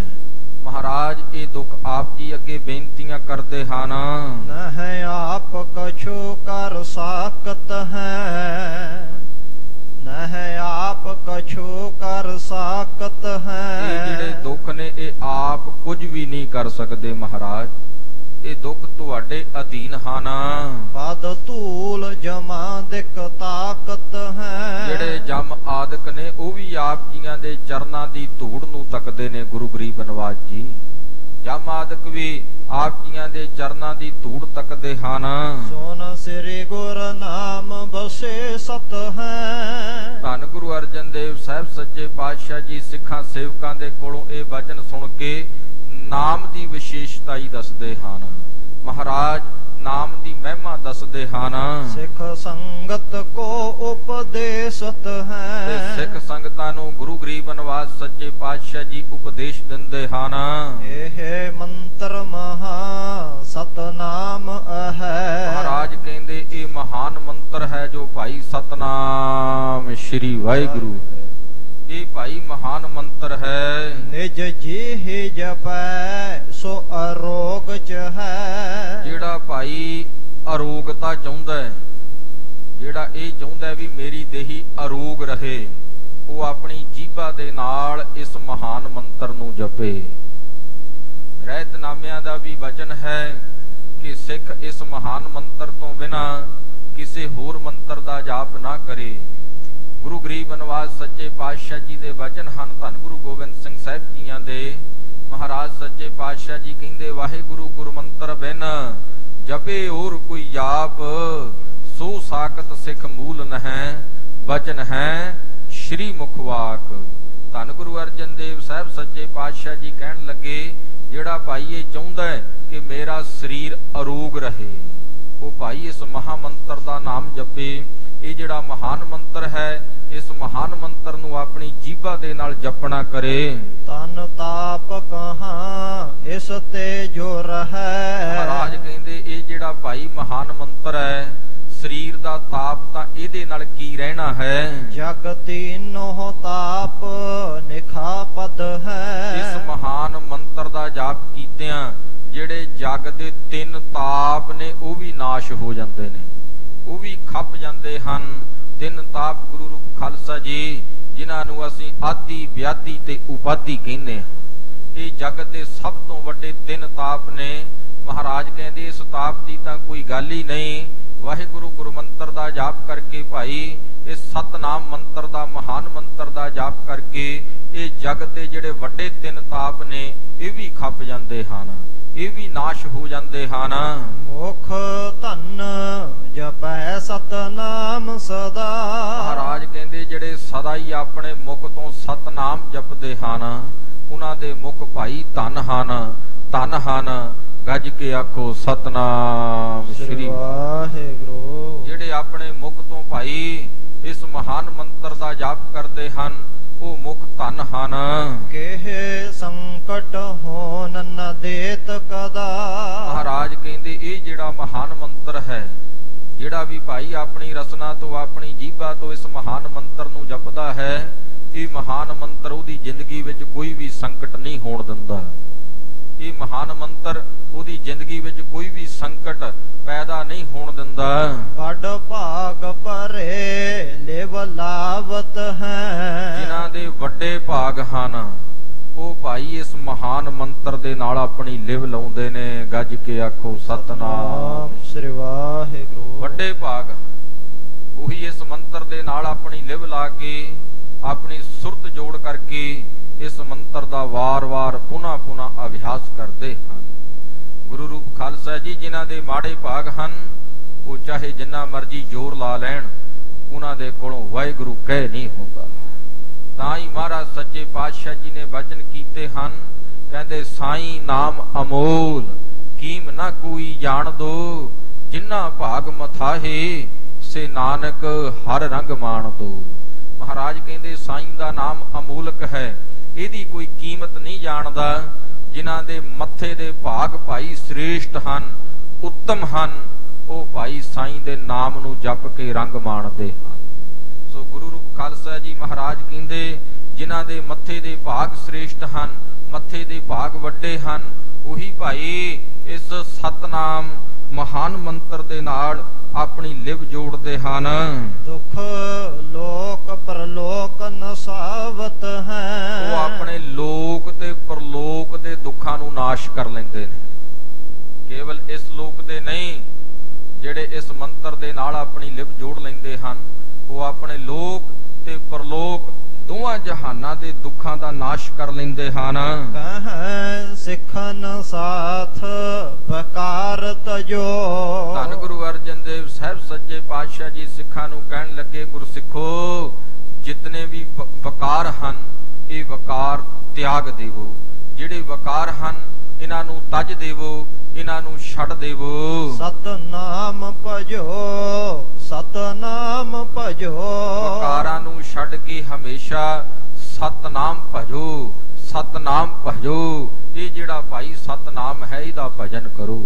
ਮਹਾਰਾਜ ਇਹ ਦੁੱਖ ਆਪ ਜੀ ਅੱਗੇ ਬੇਨਤੀਆਂ ਕਰਦੇ ਹਨ। ਨਹਿ ਆਪ ਕਛੂ ਕਰ ਸਾਕਤ ਹੈ। ਨਹਿ ਆਪ ਕਛੂ ਕਰ ਸਾਕਤ ਹੈ। ਇਹ ਜਿਹੜੇ ਦੁੱਖ ਨੇ ਇਹ ਆਪ ਕੁਝ ਵੀ ਨਹੀਂ ਕਰ ਸਕਦੇ ਮਹਾਰਾਜ। ਇਹ ਦੁੱਖ ਤੁਹਾਡੇ ਅਧੀਨ ਹਨ। ਪਦ ਧੂਲ ਜਮਾ ਦਿਕ ਤਾਕਤ ਹੈ। ਜਿਹੜੇ ਜਮ ਆਦਿਕ ਨੇ ਉਹ ਵੀ ਆਪ ਜੀਆਂ ਦੇ ਚਰਨਾਂ ਦੀ ਧੂੜ ਨੂੰ ਤੱਕਦੇ ਨੇ। ਗੁਰੂ ਗਰੀਬ ਨਿਵਾਜ ਜੀ ਜਮ ਆਦਿਕ ਵੀ ਆਪ ਜੀਆਂ ਦੇ ਚਰਨਾਂ ਦੀ ਧੂੜ ਤੱਕਦੇ ਹਨ। ਸੋਨ ਸ੍ਰੀ ਗੁਰ ਨਾਮ ਬਸੇ ਸਤ ਹੈ। ਧੰਨ ਗੁਰੂ ਅਰਜਨ ਦੇਵ ਸਾਹਿਬ ਸੱਚੇ ਪਾਤਸ਼ਾਹ ਜੀ ਸਿੱਖਾਂ ਸੇਵਕਾਂ ਦੇ ਕੋਲੋਂ ਇਹ ਵਚਨ ਸੁਣ ਕੇ ਨਾਮ ਦੀ ਵਿਸ਼ੇਸ਼ਤਾ ਹੀ ਦੱਸਦੇ ਹਨ। ਮਹਾਰਾਜ ਨਾਮ ਦੀ ਮਹਿਮਾ ਦੱਸਦੇ ਹਨ। ਸਿੱਖ ਸੰਗਤ ਕੋ ਉਪਦੇਸਤ ਹੈ। ਤੇ ਸਿੱਖ ਸੰਗਤਾਂ ਨੂੰ ਗੁਰੂ ਗਰੀਬ ਨਿਵਾਸ ਸੱਚੇ ਪਾਤਸ਼ਾਹ ਜੀ ਉਪਦੇਸ਼ ਦਿੰਦੇ ਹਨ। ਇਹ ਮੰਤਰ ਮਹਾ ਸਤਨਾਮ ਹੈ। ਮਹਾਰਾਜ ਕਹਿੰਦੇ ਇਹ ਮਹਾਨ ਮੰਤਰ ਹੈ ਜੋ ਭਾਈ ਸਤਨਾਮ ਸ਼੍ਰੀ ਵਾਹਿਗੁਰੂ ਹੈ। ਇਹ ਭਾਈ ਮਹਾਨ ਮੰਤਰ ਹੈ। ਨਿਜ ਜੀ ਜਪੈ ਸੋ ਅਰੋਗ ਚ ਹੈ। ਜਿਹੜਾ ਭਾਈ ਅਰੋਗਤਾ ਚਾਹੁੰਦਾ ਹੈ, ਜਿਹੜਾ ਇਹ ਚਾਹੁੰਦਾ ਹੈ ਵੀ ਮੇਰੀ ਦੇਹੀ ਅਰੋਗ ਰਹੇ, ਉਹ ਆਪਣੀ ਜੀਭਾ ਦੇ ਨਾਲ ਇਸ ਮਹਾਨ ਮੰਤਰ ਨੂੰ ਜਪੇ। ਰਹਿਤਨਾਮਿਆਂ ਦਾ ਵੀ ਵਚਨ ਹੈ ਕਿ ਸਿੱਖ ਇਸ ਮਹਾਨ ਮੰਤਰ ਤੋਂ ਬਿਨਾਂ ਕਿਸੇ ਹੋਰ ਮੰਤਰ ਦਾ ਜਾਪ ਨਾ ਕਰੇ। ਗੁਰੂ ਗਰੀਬ ਨਿਵਾਸ ਸੱਚੇ ਪਾਤਸ਼ਾਹ ਜੀ ਦੇ ਵਚਨ ਹਨ ਧੰਨ ਗੁਰੂ ਗੋਬਿੰਦ ਸਿੰਘ ਸਾਹਿਬ ਜੀਆਂ ਦੇ। ਮਹਾਰਾਜ ਸੱਚੇ ਪਾਤਸ਼ਾਹ ਜੀ ਕਹਿੰਦੇ ਵਾਹਿਗੁਰੂ ਗੁਰਮੰਤਰ ਬਿਨ ਜਪੇ ਹੋਰ ਕੋਈ ਜਾਪ, ਸੋ ਸਾਖਤ ਸਿੱਖ ਮੂਲ ਨਹਿ ਬਚਨ ਹੈ ਸ਼੍ਰੀ ਮੁਖਵਾਕ। ਧੰਨ ਗੁਰੂ ਅਰਜਨ ਦੇਵ ਸਾਹਿਬ ਸੱਚੇ ਪਾਤਸ਼ਾਹ ਜੀ ਕਹਿਣ ਲੱਗੇ ਜਿਹੜਾ ਭਾਈ ਇਹ ਚਾਹੁੰਦਾ ਹੈ ਕਿ ਮੇਰਾ ਸਰੀਰ ਅਰੋਗ ਰਹੇ, ਉਹ ਭਾਈ ਇਸ ਮਹਾਮੰਤਰ ਦਾ ਨਾਮ ਜਪੇ। ਇਹ ਜਿਹੜਾ ਮਹਾਨ ਮੰਤਰ ਹੈ, ਇਸ ਮਹਾਨ ਮੰਤਰ ਨੂੰ ਆਪਣੀ ਜੀਭਾ ਦੇ ਨਾਲ ਜਪਣਾ ਕਰੇ। ਤਨ ਤਾਪ ਕਹਾਂ ਇਸ ਤੇ ਜੋ ਰਹੈ। ਮਹਾਰਾਜ ਕਹਿੰਦੇ ਇਹ ਜਿਹੜਾ ਭਾਈ ਮਹਾਨ ਮੰਤਰ ਹੈ, ਸਰੀਰ ਦਾ ਤਾਪ ਤਾਂ ਇਹਦੇ ਨਾਲ ਕੀ ਰਹਿਣਾ ਹੈ। ਜਗ ਤੀਨੋ ਤਾਪ ਨਿਖਾ ਪਦ ਹੈ। ਇਸ ਮਹਾਨ ਮੰਤਰ ਦਾ ਜਾਪ ਕੀਤਿਆਂ ਜਿਹੜੇ ਜਗ ਦੇ 3 ਤਾਪ ਨੇ ਉਹ ਵੀ ਨਾਸ਼ ਹੋ ਜਾਂਦੇ ਨੇ, ਉਹ ਵੀ ਖੱਪ ਜਾਂਦੇ ਹਨ। 3 ਤਾਪ ਗੁਰੂ ਰੂਪ ਖਾਲਸਾ ਜੀ ਜਿਨ੍ਹਾਂ ਨੂੰ ਅਸੀਂ ਆਦਿ ਵਿਆਧੀ ਤੇ ਉਪਾਧੀ ਕਹਿੰਦੇ ਹਾਂ, ਇਹ ਜਗਤ ਦੇ ਸਭ ਤੋਂ ਵੱਡੇ 3 ਤਾਪ ਨੇ। ਮਹਾਰਾਜ ਕਹਿੰਦੇ ਇਸ ਤਾਪ ਦੀ ਤਾਂ ਕੋਈ ਗੱਲ ਹੀ ਨਹੀਂ। ਵਾਹਿਗੁਰੂ ਗੁਰਮੰਤਰ ਦਾ ਜਾਪ ਕਰਕੇ ਭਾਈ, ਇਸ ਸਤਨਾਮ ਮੰਤਰ ਦਾ ਮਹਾਨ ਮੰਤਰ ਦਾ ਜਾਪ ਕਰਕੇ ਇਹ ਜਗਤ ਦੇ ਜਿਹੜੇ ਵੱਡੇ 3 ਤਾਪ ਨੇ ਇਹ ਵੀ ਖੱਪ ਜਾਂਦੇ ਹਨ, ਇਹ ਵੀ ਨਾਸ਼ ਹੋ ਜਾਂਦੇ ਹਨ। ਮੁਖ ਧਨ ਜਪੈ ਸਤਨਾਮ ਸਦਾ। ਮਹਾਰਾਜ ਕਹਿੰਦੇ ਜਿਹੜੇ ਸਦਾ ਹੀ ਆਪਣੇ ਮੁਖ ਤੋਂ ਸਤਨਾਮ ਜਪਦੇ ਹਨ, ਉਹਨਾਂ ਦੇ ਮੁਖ ਭਾਈ ਧਨ ਹਨ, ਧਨ ਹਨ। ਗੱਜ ਕੇ ਆਖੋ ਸਤਨਾਮ ਸ਼੍ਰੀ ਵਾਹਿਗੁਰੂ। ਜਿਹੜੇ ਆਪਣੇ ਮੁਖ ਤੋਂ ਭਾਈ ਇਸ ਮਹਾਨ ਮੰਤਰ ਦਾ ਜਾਪ ਕਰਦੇ ਹਨ, ਉਹ ਮੁਖ ਧਨ ਹਨ। ਕਿਹ ਸੰਕਟ ਹੋਨ ਨ ਦੇਤ ਕਦਾ। ਮਹਾਰਾਜ ਕਹਿੰਦੇ ਇਹ ਜਿਹੜਾ ਮਹਾਨ ਮੰਤਰ ਹੈ, ਜਿਹੜਾ ਵੀ ਭਾਈ ਆਪਣੀ ਰਸਨਾ ਤੋਂ ਆਪਣੀ ਜੀਭਾ ਤੋਂ ਇਸ ਮਹਾਨ ਮੰਤਰ ਨੂੰ ਜਪਦਾ ਹੈ, ਇਹ ਮਹਾਨ ਮੰਤਰ ਉਹਦੀ ਜ਼ਿੰਦਗੀ ਵਿੱਚ ਕੋਈ ਵੀ ਸੰਕਟ ਨਹੀਂ ਹੋਣ ਦਿੰਦਾ। ਇਹ ਮਹਾਨ ਮੰਤਰ ਉਹਦੀ ਜ਼ਿੰਦਗੀ ਵਿੱਚ ਕੋਈ ਵੀ ਸੰਕਟ ਪੈਦਾ ਨਹੀਂ ਹੋਣ ਦਿੰਦਾ। ਵੱਡ ਭਾਗ ਭਰੇ ਲਿਵ ਲਾਵਤ ਹੈ। ਜਿਨ੍ਹਾਂ ਦੇ ਵੱਡੇ ਭਾਗ ਹਨ ਉਹ ਭਾਈ ਇਸ ਮਹਾਨ ਮੰਤਰ ਦੇ ਨਾਲ ਆਪਣੀ ਲਿਵ ਲਾਉਂਦੇ ਨੇ। ਗੱਜ ਕੇ ਆਖੋ ਸਤਨਾਮ ਸ੍ਰੀ ਵਾਹਿਗੁਰੂ। ਵੱਡੇ ਭਾਗ ਉਹੀ ਇਸ ਮੰਤਰ ਦੇ ਨਾਲ ਆਪਣੀ ਲਿਵ ਲਾ ਕੇ, ਆਪਣੀ ਸੁਰਤ ਜੋੜ ਕਰਕੇ ਇਸ ਮੰਤਰ ਦਾ ਵਾਰ-ਵਾਰ ਪੁਨः ਅਭਿਆਸ ਕਰਦੇ ਹਨ। ਗੁਰੂ ਰੂਪ ਖਾਲਸਾ ਜੀ ਜਿਨ੍ਹਾਂ ਦੇ ਮਾੜੇ ਭਾਗ ਹਨ, ਉਹ ਚਾਹੇ ਜਿੰਨਾ ਮਰਜੀ ਜ਼ੋਰ ਲਾ ਲੈਣ, ਉਹਨਾਂ ਦੇ ਕੋਲੋਂ ਵਾਹਿਗੁਰੂ ਕਹਿ ਨਹੀਂ ਹੁੰਦਾ। ਤਾਂ ਹੀ ਮਹਾਰਾਜ ਸੱਚੇ ਪਾਤਸ਼ਾਹ ਜੀ ਨੇ ਵਚਨ ਕੀਤੇ ਹਨ, ਕਹਿੰਦੇ ਸਾਈਂ ਨਾਮ ਅਮੋਲ ਕੀਮ ਨਾ ਕੋਈ ਜਾਣ ਦੋ, ਜਿਨ੍ਹਾਂ ਭਾਗ ਮਥਾਹੇ ਸੇ ਨਾਨਕ ਹਰ ਰੰਗ ਮਾਣ ਦੋ। ਮਹਾਰਾਜ ਕਹਿੰਦੇ ਸਾਈਂ ਦਾ ਨਾਮ ਅਮੋਲਕ ਹੈ, ਇਹਦੀ ਕੋਈ ਕੀਮਤ ਨਹੀਂ ਜਾਣਦਾ। ਜਿਨ੍ਹਾਂ ਦੇ ਮੱਥੇ ਦੇ ਭਾਗ ਭਾਈ ਸ੍ਰੇਸ਼ਟ ਹਨ, ਉੱਤਮ ਹਨ, ਉਹ ਭਾਈ ਸਾਈਂ ਦੇ ਨਾਮ ਨੂੰ ਜਪ ਕੇ ਰੰਗ ਮਾਣਦੇ ਹਨ। ਸੋ ਗੁਰੂ ਰੂਪ ਖਾਲਸਾ ਜੀ ਮਹਾਰਾਜ ਕਹਿੰਦੇ ਜਿਨ੍ਹਾਂ ਦੇ ਮੱਥੇ ਦੇ ਭਾਗ ਸ੍ਰੇਸ਼ਟ ਹਨ, ਮੱਥੇ ਦੇ ਭਾਗ ਵੱਡੇ ਹਨ, ਉਹੀ ਭਾਈ ਇਸ ਸਤਨਾਮ ਮਹਾਨ ਮੰਤਰ ਦੇ ਨਾਲ ਆਪਣੀ ਲਿਵ ਜੋੜਦੇ ਹਨ। ਦੁੱਖ ਲੋਕ ਪਰਲੋਕ ਨਸਾਵਤ ਹੈ। ਉਹ ਆਪਣੇ ਲੋਕ ਤੇ ਪਰਲੋਕ ਦੇ ਦੁੱਖਾਂ ਨੂੰ ਨਾਸ਼ ਕਰ ਲੈਂਦੇ ਨੇ। ਕੇਵਲ ਇਸ ਲੋਕ ਦੇ ਨਹੀਂ, ਜਿਹੜੇ ਇਸ ਮੰਤਰ ਦੇ ਨਾਲ ਆਪਣੀ ਲਿਵ ਜੋੜ ਲੈਂਦੇ ਹਨ, ਉਹ ਆਪਣੇ ਲੋਕ ਤੇ ਪਰਲੋਕ ਦੋਵਾਂ ਜਹਾਨਾਂ ਦੇ ਦੁੱਖਾਂ ਦਾ ਨਾਸ਼ ਕਰ ਲੈਂਦੇ ਹਨ। ਕਹਿ ਸਿੱਖਨ ਸਾਥ ਬਕਾਰ ਤਜੋ। ਧੰਨ ਗੁਰੂ ਅਰਜਨ ਦੇਵ ਸਾਹਿਬ ਸੱਚੇ ਪਾਤਸ਼ਾਹ ਜੀ ਸਿੱਖਾਂ ਨੂੰ ਕਹਿਣ ਲੱਗੇ, ਗੁਰਸਿੱਖੋ ਜਿਤਨੇ ਵੀ ਵਕਾਰ ਹਨ ਇਹ ਵਕਾਰ ਤਿਆਗ ਦੇਵੋ। ਜਿਹੜੇ ਵਕਾਰ ਹਨ ਇਹਨਾਂ ਨੂੰ ਤਜ ਦੇਵੋ, ਇਹਨਾਂ ਨੂੰ ਛੱਡ ਦੇਵੋ। ਸਤਨਾਮ ਭਜੋ, ਸਤਨਾਮ ਭਜੋ। ਵਕਾਰਾਂ ਨੂੰ ਛੱਡ ਕੇ ਹਮੇਸ਼ਾ ਸਤਨਾਮ ਭਜੋ, ਸਤਨਾਮ ਭਜੋ। ਇਹ ਜਿਹੜਾ ਭਾਈ ਸਤਨਾਮ ਹੈ ਇਹਦਾ ਭਜਨ ਕਰੋ,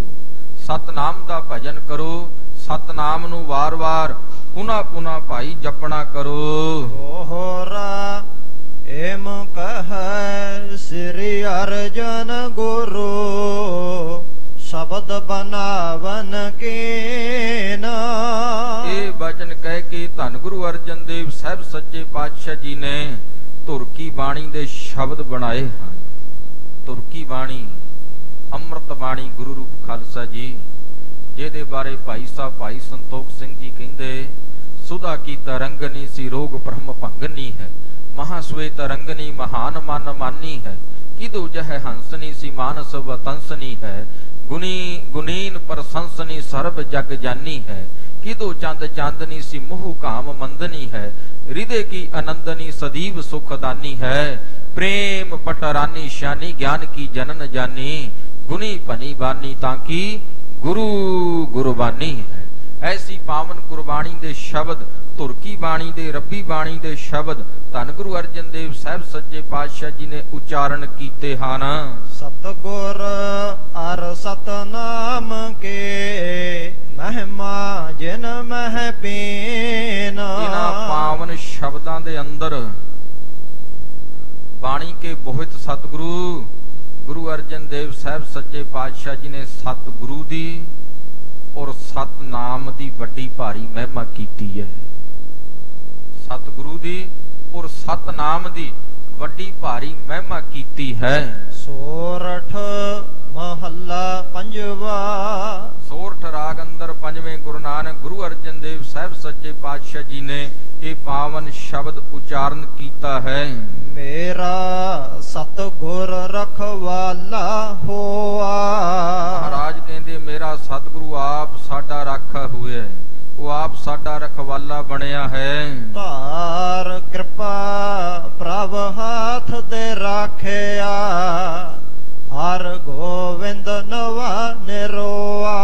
ਸਤਨਾਮ ਦਾ ਭਜਨ ਕਰੋ। ਸਤਨਾਮ ਨੂੰ ਵਾਰ-ਵਾਰ ਪੁਨਾ ਭਾਈ ਜਪਣਾ ਕਰੋ। ਹੋਰਾ ਏਮ ਕਹੈ ਸ੍ਰੀ ਅਰਜਨ ਗੁਰੂ ਸ਼ਬਦ ਬਨਾਵਨ ਕੀਨਾ। ਇਹ ਬਚਨ ਕਹਿ ਕੇ ਧੰਨ ਗੁਰੂ ਅਰਜਨ ਦੇਵ ਸਾਹਿਬ ਸੱਚੇ ਪਾਤਸ਼ਾਹ ਜੀ ਨੇ ਤੁਰਕੀ ਬਾਣੀ ਦੇ ਸ਼ਬਦ ਬਣਾਏ ਹਨ। ਤੁਰਕੀ ਬਾਣੀ ਅੰਮ੍ਰਿਤ ਬਾਣੀ ਗੁਰੂ ਰੂਪ ਖਾਲਸਾ ਜੀ, ਜਿਹਦੇ ਬਾਰੇ ਭਾਈ ਸਾਹਿਬ ਭਾਈ ਸੰਤੋਖ ਸਿੰਘ ਜੀ ਕਹਿੰਦੇ, ਸੁਧਾ ਕੀ ਤਰੰਗਨੀ ਸੀ ਰੋਗ ਬ੍ਰਹਮ ਭੰਗਨੀ ਹੈ, ਮਹਾਸਵੇ ਤਰੰਗਨੀ ਮਹਾਨ ਮਨ ਮਾਨੀ ਹੈ, ਕਿਦੂ ਜਹ ਹੰਸਨੀ ਸੀ ਮਾਨਸ ਵਤੰਸਨੀ ਹੈ, ਗੁਨੀ ਗੁਨੀਨ ਪ੍ਰਸੰਸਨੀ ਸਰਬ ਜਗ ਜਾਨੀ ਹੈ, ਕਿਦੂ ਚੰਦ ਚਾंदनी सी मोह काम मंदनी है, हृदय की आनंदनी सदीव सुखदानी है, प्रेम पटरानी शानी ज्ञान की जनन जानी, गुनी पनी बानी ताकि गुरु गुरबानी है। ऐसी पावन गुरबाणी दे शब्द, तुर्की बाणी दे रब्बी बाणी दे शब्द धन गुरु अर्जन देव साहब सच्चे पातशाह जी ने उच्चारण कीते ਹਨ। सतगुर अर सतनाम के महिमा जिन मह पीना। इन्हां पावन शब्दां दे अंदर बाणी के बोहित सतगुरु गुरु अर्जन देव साहब सच्चे पातशाह जी ने सतगुरु दी और सतनाम दी वड्डी भारी महिमा कीती है। सतगुरु दी और सतनाम दी वड्डी भारी महिमा कीती है। सोरठ महला पंजवा। सोरठ राग अंदर पंजवें गुरु नानक गुरु अर्जन देव साहब सच्चे पातशाह जी ने ये पावन शब्द उच्चारण कीता है। मेरा सतगुर रखवाला होआ। महाराज कहते मेरा सतगुरु आप साडा राखा हुए है, वो आप साडा रखवाला बनया है। तार कृपा प्रभ हाथ दे राखिया, हर गोविंद नवा निरोआ।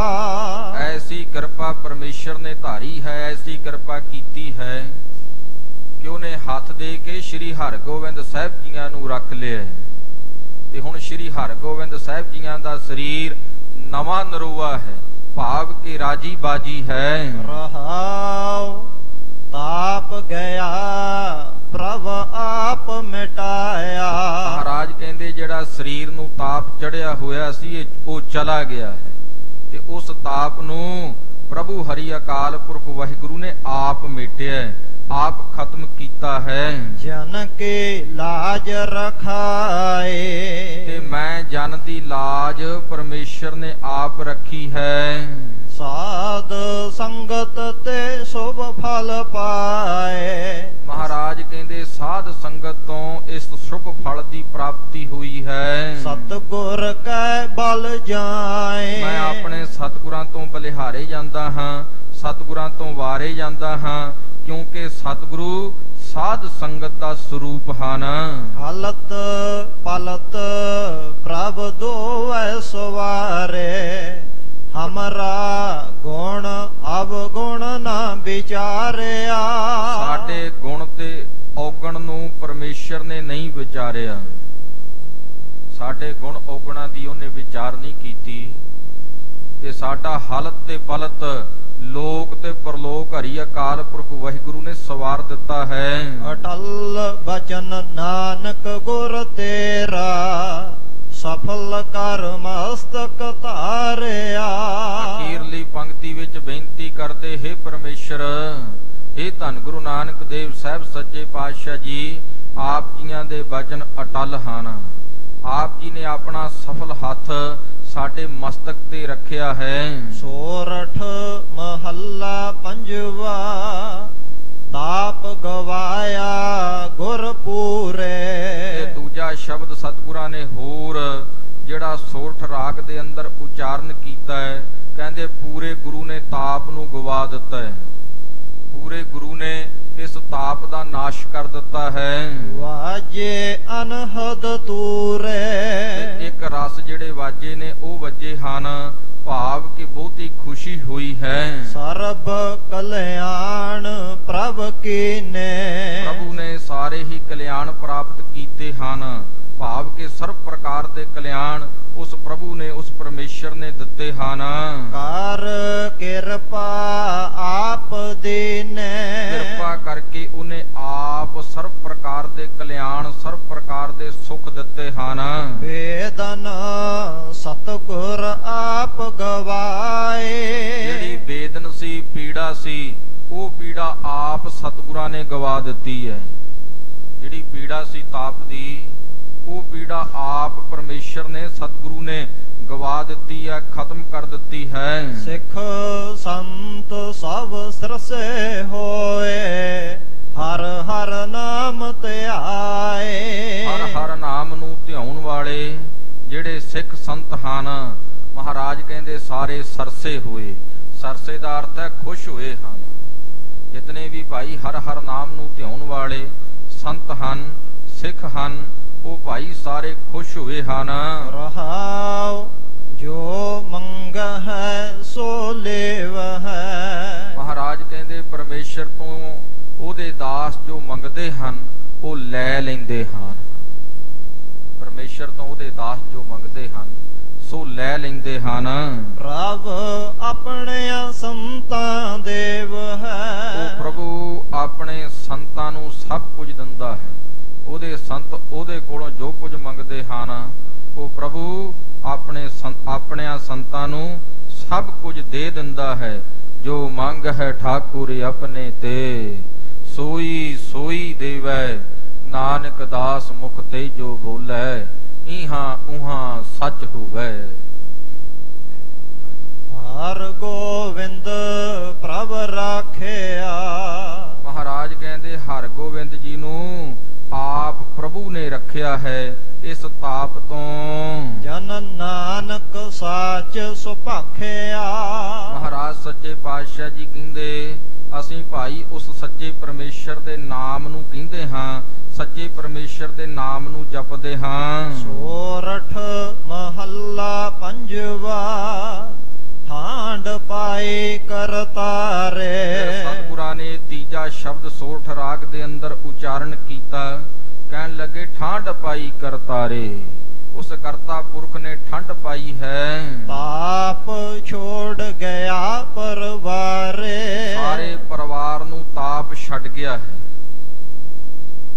ऐसी कृपा परमेश्वर ने धारी है, ऐसी कृपा कीती है कि उन्हें हाथ दे के श्री हरगोविंद साहब जियां नू रख लिया ते हुण श्री हरगोविंद साहब जियां दा शरीर नवा नरोआ है, भाव के राजी बाजी है। रहाओ ताप गया प्रभ आप मिटाया। महाराज कहंदे जेड़ा शरीर नू ताप चढ़िया होया सी वो चला गया है ते उस ताप नू प्रभु हरि अकाल पुरख वाहिगुरु ने आप मिटिया, आप खत्म कीता है। जन के लाज रखाए, ते मैं जन दी लाज परमेश्वर ने आप रखी है। साध संगत ते शुभ फल पाए। महाराज कहंदे साध संगत तो इस शुभ फल दी प्राप्ति हुई है। सतगुर कै बल जाए, मैं अपने सतगुरां तो बलिहारे जांदा हां, सतगुरां तो वारे जांदा हां, क्योंकि सतगुरु साध संगत दा स्वरूप ਹਨ। हलत पलत प्रभ दोवै सवारे, हमरा गुण अवगुण ना विचारिया। साडे गुण ते औगण नू परमेश्वर ने नहीं विचारिया, साडे गुण औगणा दी उन्हें विचार नहीं कीती ते साडा हलत ते पलत लोक ते परलोक हरि अकाल पुरख वाहिगुरु ने सवार दिता है। अटल बचन नानक गुर तेरा, सफल कर मस्तक तारिया। अखीरली पंक्ति विच बेनती करते हे परमेश्वर, हे धन गुरु नानक देव साहब सच्चे पातशाह जी, आप जियां दे वचन अटल ਹਨ। आप जी ने अपना सफल हथ साडे मस्तक ते रखिया है। सोरठ महला पंजवा। ताप गवाया गुर ਕੀਤਾ ਹੈ। ਕਹਿੰਦੇ ਪੂਰੇ ਗੁਰੂ ਨੇ ਤਾਪ ਨੂੰ ਗਵਾ ਦਿੱਤਾ ਹੈ, ਪੂਰੇ ਗੁਰੂ ਨੇ ਇਸ ਤਾਪ ਦਾ ਨਾਸ਼ ਕਰ ਦਿੱਤਾ ਹੈ। ਵਾਜੇ ਅਨਹਦ ਤੂਰੇ, ਇੱਕ ਰਸ ਜਿਹੜੇ ਵਾਜੇ ਨੇ ਉਹ ਵੱਜੇ ਹਨ, ਭਾਵ ਕਿ ਬਹੁਤੀ ਖੁਸ਼ੀ ਹੋਈ ਹੈ। ਸਰਬ ਕਲਿਆਣ ਪ੍ਰਭ ਕੀਨੇ, ਪ੍ਰਭੂ ਨੇ ਸਾਰੇ ਹੀ ਕਲਿਆਣ ਪ੍ਰਾਪਤ ਕੀਤੇ ਹਨ, ਭਾਵ ਕਿ ਸਰਬ ਪ੍ਰਕਾਰ ਦੇ ਕਲਿਆਣ ਉਸ ਪ੍ਰਭੂ ਨੇ, ਉਸ ਪਰਮੇਸ਼ਰ ਨੇ ਦਿੱਤੇ ਹਨ। ਕਰ ਕਿਰਪਾ ਆਪ ਦੀਨੇ, ਕਿਰਪਾ ਕਰਕੇ ਉਹਨੇ ਆਪ ਸਰਬ ਪ੍ਰਕਾਰ ਦੇ ਕਲਿਆਣ, ਸਰਬ ਪ੍ਰਕਾਰ ਦੇ ਸੁਖ ਦਿੱਤੇ ਹਨ। ਵੇਦਨ ਸਤਿਗੁਰ ਆਪ ਗਵਾਏ, ਜਿਹੜੀ ਵੇਦਨ ਸੀ, ਪੀੜਾ ਸੀ, ਉਹ ਪੀੜਾ ਆਪ ਸਤਿਗੁਰਾਂ ਨੇ ਗਵਾ ਦਿੱਤੀ ਹੈ। ਜਿਹੜੀ ਪੀੜਾ ਸੀ ਤਾਪ ਦੀ, ਉਹ ਪੀੜਾ ਆਪ ਪਰਮੇਸ਼ਰ ਨੇ, ਸਤਿਗੁਰੂ ਨੇ ਗਵਾ ਦਿੱਤੀ ਹੈ, ਖਤਮ ਕਰ ਦਿੱਤੀ ਹੈ। ਸਿੱਖ ਸੰਤ ਸਭ ਸਰਸੇ ਹੋਏ, ਹਰ ਹਰ ਨਾਮ ਧਿਆਏ। ਹਰ ਹਰ ਨਾਮ ਨੂੰ ਧਿਆਉਣ ਵਾਲੇ ਜਿਹੜੇ ਸਿੱਖ ਸੰਤ ਹਨ, ਮਹਾਰਾਜ ਕਹਿੰਦੇ ਸਾਰੇ ਸਰਸੇ ਹੋਏ। ਸਰਸੇ ਦਾ ਅਰਥ ਹੈ ਖੁਸ਼ ਹੋਏ ਹਨ। ਜਿਤਨੇ ਵੀ ਭਾਈ ਹਰ ਹਰ ਨਾਮ ਨੂੰ ਧਿਆਉਣ ਵਾਲੇ ਸੰਤ ਹਨ, ਸਿੱਖ ਹਨ, ਉਹ ਭਾਈ ਸਾਰੇ ਖੁਸ਼ ਹੋਏ ਹਨ। ਰਹਾਉ ਜੋ ਮੰਗ ਹੈ ਸੋ ਲੇਵ ਹੈ, ਮਹਾਰਾਜ ਕਹਿੰਦੇ ਪਰਮੇਸ਼ਰ ਤੋਂ ਉਹਦੇ ਦਾਸ ਜੋ ਮੰਗਦੇ ਹਨ ਉਹ ਲੈ ਲੈਂਦੇ ਹਨ। ਪਰਮੇਸ਼ਰ ਤੋਂ ਉਹਦੇ ਦਾਸ ਜੋ ਮੰਗਦੇ ਹਨ ਸੋ ਲੈ ਲੈਂਦੇ ਹਨ। ਪ੍ਰਭ ਆਪਣਿਆਂ ਸੰਤਾਂ ਦੇਵ ਹੈ, ਉਹ ਪ੍ਰਭੂ ਆਪਣੇ ਸੰਤਾਂ ਨੂੰ ਸਭ ਕੁਝ ਦਿੰਦਾ ਹੈ। ਉਹਦੇ ਸੰਤ ਉਹਦੇ ਕੋਲੋਂ ਜੋ ਕੁਝ ਮੰਗਦੇ ਹਨ, ਉਹ ਪ੍ਰਭੂ ਆਪਣਿਆਂ ਸੰਤਾਂ ਨੂੰ ਸਭ ਕੁਝ ਦੇ ਦਿੰਦਾ ਹੈ। ਜੋ ਮੰਗ ਹੈ ਠਾਕੁਰ ਆਪਣੇ ਤੇ, ਸੋਈ ਸੋਈ ਦੇਵੈ, ਨਾਨਕ ਦਾਸ ਮੁਖ ਤੇ ਜੋ ਬੋਲੇ, ਇਹਾਂ ਉਹਾਂ ਸੱਚ ਹੋਵੇ। ਹਰ ਗੋਵਿੰਦ ਪ੍ਰਭ ਰਾਖਿਆ, ਮਹਾਰਾਜ ਕਹਿੰਦੇ ਹਰ ਗੋਬਿੰਦ ਜੀ ਨੂੰ ਆਪ ਪ੍ਰਭੂ ਨੇ ਰੱਖਿਆ ਹੈ ਇਸ ਤਾਪ ਤੋਂ। ਜਨ ਨਾਨਕ ਸਾਚ ਸੁਭਾਖਿਆ, ਮਹਾਰਾਜ ਸੱਚੇ ਪਾਤਸ਼ਾਹ ਜੀ ਕਹਿੰਦੇ ਅਸੀਂ ਭਾਈ ਉਸ ਸੱਚੇ ਪਰਮੇਸ਼ਰ ਦੇ ਨਾਮ ਨੂੰ ਕਹਿੰਦੇ ਹਾਂ, ਸੱਚੇ ਪਰਮੇਸ਼ਰ ਦੇ ਨਾਮ ਨੂੰ ਜਪਦੇ ਹਾਂ। ਸੋਰਠ ਮਹੱਲਾ ਪੰਜਵਾ, ਠਾਂਡ ਪਾਏ ਕਰਤਾਰੇ। ਸਤਿਗੁਰਾਂ ਨੇ ਤੀਜਾ ਸ਼ਬਦ ਸੋਰਠ ਰਾਗ ਦੇ ਅੰਦਰ ਉਚਾਰਨ ਕੀਤਾ, ਕਹਿਣ ਲੱਗੇ ਠਾਂਡ ਪਾਈ ਕਰਤਾਰੇ। ਉਸ ਕਰਤਾ ਪੁਰਖ ਨੇ ਠੰਡ ਪਾਈ ਹੈ। ਤਾਪ ਛੋੜ ਗਿਆ ਪਰਵਾਰੇ, ਸਾਰੇ ਪਰਿਵਾਰ ਨੂੰ ਤਾਪ ਛੱਡ ਗਿਆ ਹੈ।